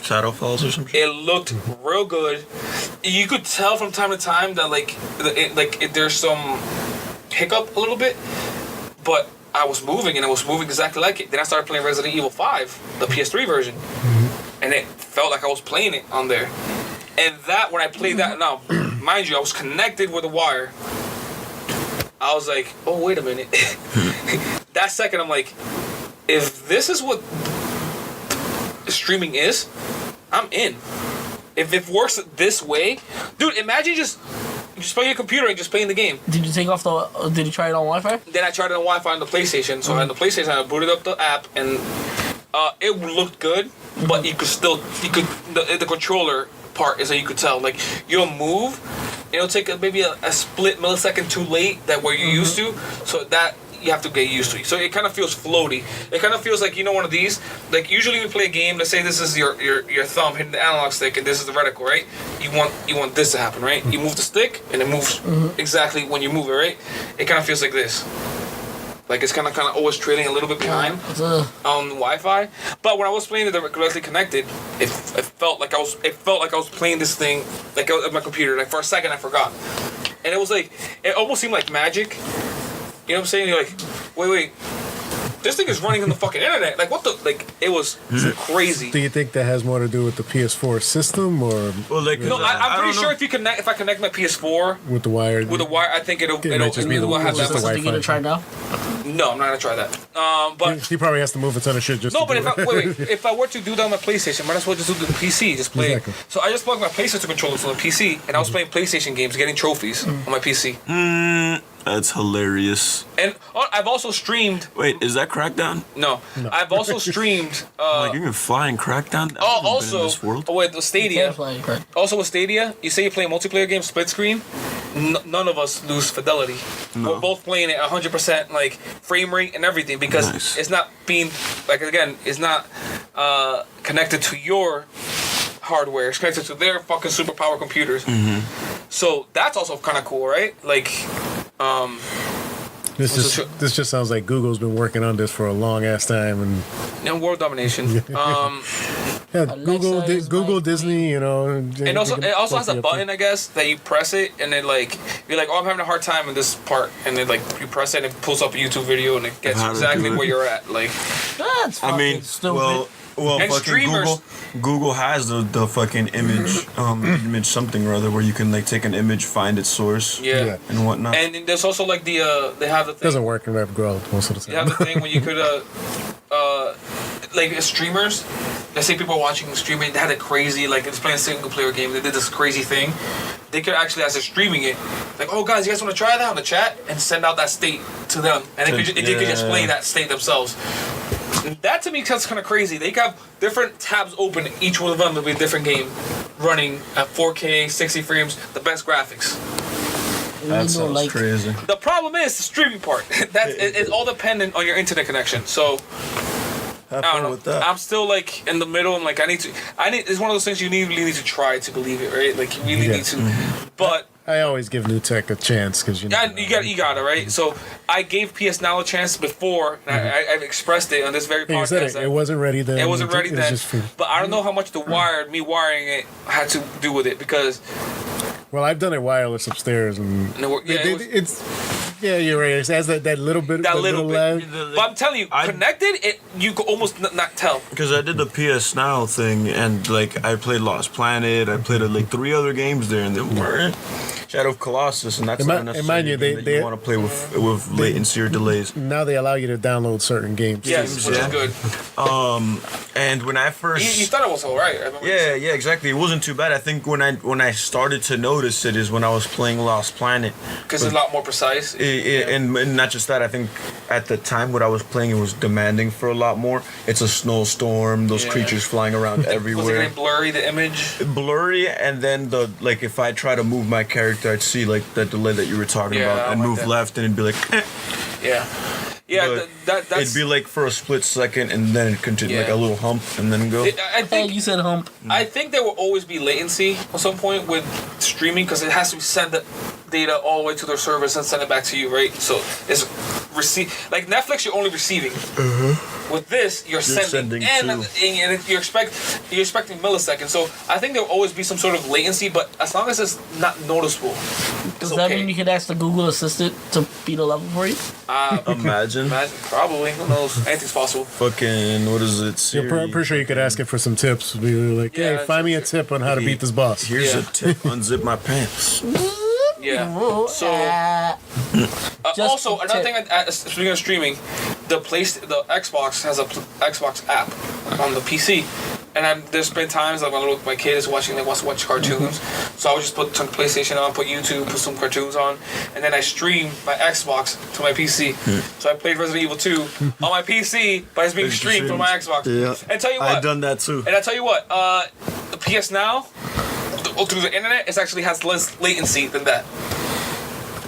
Shadow Falls or some shit. It looked real good. You could tell from time to time that there's some hiccup a little bit, but I was moving and I was moving exactly like it. Then I started playing Resident Evil 5, the PS3 version, and it felt like I was playing it on there. And that when I played that, now mind you, I was connected with a wire. I was like, oh wait a minute. That second, I'm like, if this is what streaming is, I'm in. If it works this way, dude, imagine just play your computer and just playing the game. Did you take off did you try it on Wi-Fi? Then I tried it on Wi-Fi on the PlayStation. So on the PlayStation, I booted up the app and it looked good, but the controller part is that you could tell, like, you'll move, it'll take maybe a split millisecond too late that where you're used to, so that you have to get used to. So it kind of feels floaty. It kind of feels like, one of these, like usually we play a game, let's say this is your thumb hitting the analog stick and this is the reticle, right? You want this to happen, right? You move the stick and it moves exactly when you move it, right? It kind of feels like this. Like it's kind of always trailing a little bit behind on Wi-Fi. But when I was playing it directly connected, it felt like I was playing this thing like on my computer. Like for a second I forgot, and it was like it almost seemed like magic. You know what I'm saying? You're like, wait, this thing is running on the fucking internet. Like what the it was crazy. Do you think that has more to do with the PS4 system or Well, like, No, I'm pretty sure if I connect my PS4 with the wire? I think it'll might just be will have just that. the Something you gonna try now? No, I'm not gonna try that. But He probably has to move a ton of shit just no, to but do it. if I were to do that on my PlayStation, might as well just do the PC, just play. Exactly. So I just plugged my PlayStation controller to the PC, and I was playing PlayStation games, getting trophies on my PC. That's hilarious. And I've also streamed. Wait, is that Crackdown? No, I've also streamed. Like you can fly in Crackdown? I've never been in Also, this world. with the Stadia. Can't play, right? Also with Stadia, you say you're playing multiplayer games split screen. None of us lose fidelity. No. We're both playing it 100% like frame rate and everything because Nice. it's not being it's not connected to your hardware. It's connected to their fucking superpower computers. So that's also kind of cool, right? Like, This just sounds like Google's been working on this for a long ass time, and world domination. Yeah, Alexa is Google my Disney, you know. And also, it also has a button, I guess, that you press it, and then like you're like, oh, I'm having a hard time in this part, and then like you press it, and it pulls up a YouTube video, and it gets How to exactly do it. where you're at. Like, That's I mean, fucking stupid. well, And fucking streamers- Google has the fucking image, image something or other, where you can like take an image, find its source, yeah. and whatnot. And then there's also like the they have the It thing. doesn't work in Rap Girl most of the You have time. the thing when you could like streamers. Let's say people are watching streaming. They had a crazy like it's playing a single player game. They did this crazy thing. They could actually, as they're streaming it, like, oh guys, you guys want to try that on the chat and send out that state to them, and they could just play that state themselves. That to me sounds kind of crazy. They have different tabs open. Each one of them will be a different game, running at 4K, 60 frames, the best graphics. That sounds crazy. The problem is the streaming part. It's all dependent on your internet connection. So Have I don't fun know. with that. I'm still like in the middle. I'm like I need. It's one of those things you really need to try to believe it, right? Like you really need to. But I always give new tech a chance because you know. yeah, you got it right. So I gave PS Now a chance before, and I've expressed it on this very Yeah, you said podcast. it wasn't ready then. It wasn't ready was then. just for- But I don't know how much the me wiring it had to do with it because well, I've done it wireless upstairs, and it was- it's. Yeah, you're right. It has that little bit. that little bit. lag. But I'm telling you, connected, you could almost not tell. Because I did the PS Now thing, and like I played Lost Planet, I played like 3 other games there, and they weren't. Shadow of Colossus, and that's And not mind necessarily you, a game that you want to play with latency or delays. Now they allow you to download certain games. Yes, which yeah. is good. And when I first, You thought it was alright. yeah, exactly, it wasn't too bad. I think when I started to notice it is when I was playing Lost Planet. Because it's a lot more precise. And not just that, I think at the time what I was playing, it was demanding for a lot more. It's a snowstorm, those Yeah. creatures flying around Was it everywhere. getting blurry, the image? Blurry, and then the like if I try to move my character, I'd see like that delay that you were talking Yeah, I about, and like move that. left, and it'd be like, Yeah. Yeah, But that's... it'd be like for a split second, and then it continue like Yeah. a little hump, and then go. I Hey, think you said hump. I think there will always be latency at some point with streaming because it has to send the data all the way to their servers and send it back to you, right? So it's like Netflix, you're only receiving. With this, you're sending, and you're expecting milliseconds. So I think there will always be some sort of latency, but as long as it's not noticeable, Does it's that okay. mean you could ask the Google Assistant to beat a level for you? Imagine. Probably, who knows? Anything's possible. Fucking what is it? Yeah, I'm pretty sure you could ask it for some tips. Be like, Yeah, hey, find me a tip on how to beat this boss. Here's Yeah. a tip: unzip my pants. Yeah. So. Just Also, a another tip. thing, speaking of streaming, the Xbox has a Xbox app on the PC, and there's been times like when my kid is watching, they want to watch cartoons, so I would just put some PlayStation on, put YouTube, put some cartoons on, and then I stream my Xbox to my PC. So I played Resident Evil 2 on my PC, but it's being streamed from my Xbox. Yeah. And tell you what, I've done that too. and I tell you what, the PS Now through the internet, it actually has less latency than that.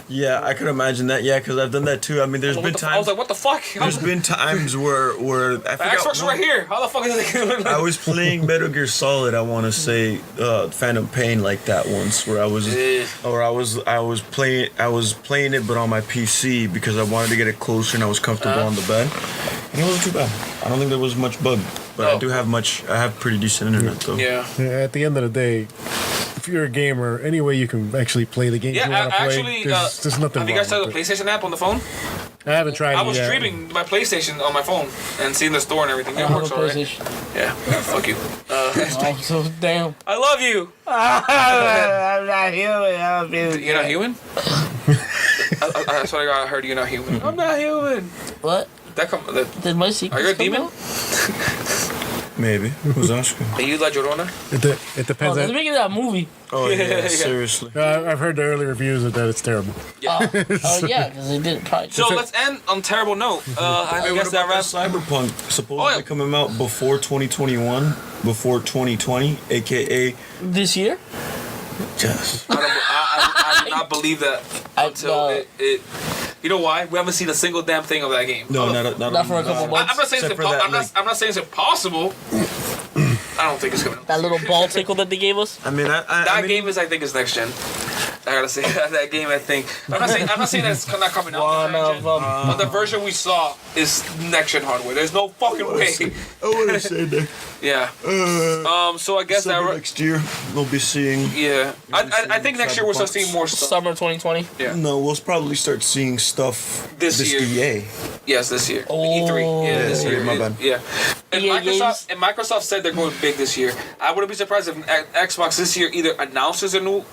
Yeah, I could imagine that. Yeah, because I've done that too. I mean, there's been I was times. like, what the fuck? There's been times where I The forgot. Xbox is right here. How the fuck is it? I was playing Metal Gear Solid. I want to say Phantom Pain like that once, where I was playing it, but on my PC because I wanted to get it closer and I was comfortable on the bed, and it wasn't too bad. I don't think there was much bug, but No. I have pretty decent internet though. Yeah. Yeah, at the end of the day, if you're a gamer, any way you can actually play the games Yeah, you want to play, actually, there's nothing have you wrong guys tried the with it. PlayStation app on the phone? I haven't tried I it was yet. streaming my PlayStation on my phone and seeing the store and everything. I It have a works alright. PlayStation. Yeah, fuck you. Oh, so damn. I love you. I'm not human. You're not human? I swear to God, I heard you're not human. I'm not human. What? Did my secret? Are you a demon? Maybe. Who's asking? Are you La Llorona? It Oh, depends. they're making that movie. Oh Yeah, yeah, yeah. seriously. I've heard the early reviews of that. It's terrible. Yeah. Oh yeah, because they did it probably. So let's end on a terrible note. I guess that wraps. Cyberpunk supposedly Oh, yeah. coming out before 2021, before 2020, aka This year? yes. I do not believe that until it. You know why? We haven't seen a single damn thing of that game. No, not Not for a couple months. I'm not saying it's Except for that, I'm not saying it's impossible. I don't think it's gonna. That little ball tickle that they gave us. I mean, That game is, I think, is next gen. I gotta say that game. I think I'm not saying that it's not coming out. One the of version, them. but the version we saw is next gen hardware. There's no fucking way. I want to say that. Yeah. So I guess Summer that. next year we'll be seeing. Yeah. I think next year we'll start seeing more stuff. Summer 2020. Yeah. No, we'll probably start seeing stuff This year. EA. Yes, this year. Oh. E3. Yeah, this Yeah, year. my bad. Yeah. And EA Microsoft said they're going big this year. I wouldn't be surprised if Xbox this year either announces a new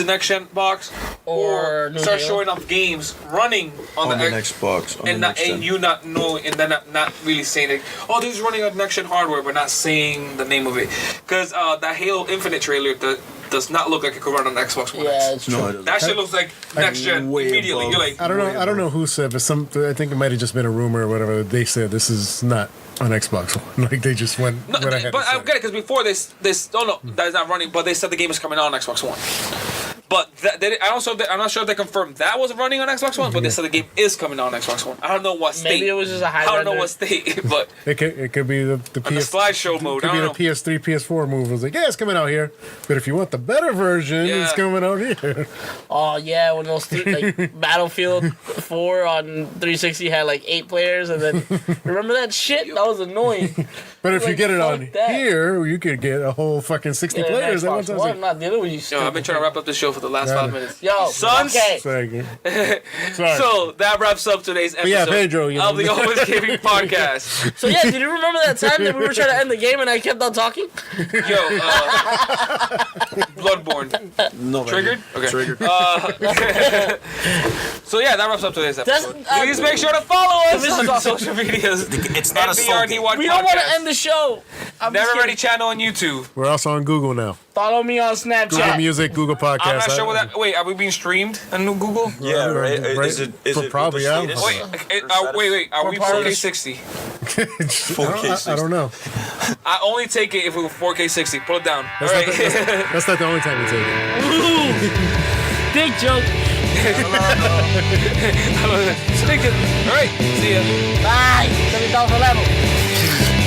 next gen box or New start Halo. showing off games running on the Xbox. On and the not, next gen. and you not knowing and then not really saying it. Oh, this is running on next gen hardware, but not saying the name of it. Because that Halo Infinite trailer does not look like it could run on Xbox One Yeah, X. it's true. No, it doesn't. That shit looks like next gen way immediately. above. You're like, I don't know who said, but I think it might have just been a rumor or whatever. They said this is not on Xbox One. Like they just went no, ahead. but I get it because before this, no, that is not running. But they said the game is coming out on Xbox One. But I'm not sure if they confirmed that was running on Xbox One. But they said the game is coming out on Xbox One. I don't know what state. Maybe it was just a high I don't know render. what state, but It could be the on the PS. slideshow mode. Could I be don't the know. PS3, PS4 move. It was like, yeah, it's coming out here. But if you want the better version, Yeah. it's coming out here. Oh yeah, when those like Battlefield 4 on 360 had like 8 players, and then remember that shit? That was annoying. But if you Like, get it on fuck that. here, you could get a whole fucking 60 Yeah, players at one Xbox time. One, I'm not dealing with you. Yo, I've been trying to wrap up the show for the last Yeah. 5 minutes. Yo, Sons. Okay. Sorry. Sorry. So that wraps up today's episode yeah, Pedro, you of know. the Always Gaming Podcast. So yeah, did you remember that time that we were trying to end the game and I kept on talking? Yo, Bloodborne. No, Triggered? Okay. Triggered. So yeah, that wraps up today's episode. That's- Please make sure to follow us This is- on social medias. It's not a soul game. NBRD1 We don't want to Podcast. end the show. I'm just Never Ready kidding. channel on YouTube. We're also on Google now. Follow me on Google Snapchat. Music, Google Podcasts. I'm not sure what that. Wait, are we being streamed on Google? Yeah, right. Right. Is it Probably, with the yeah. status? Wait. Are we part of the- 4K60? 4K I don't know. I only take it if we were 4K60. Pull it down. All That's, right. not the, that's not the only time you take it. Ooh, big joke. All right. See ya. Bye. 7,000 level.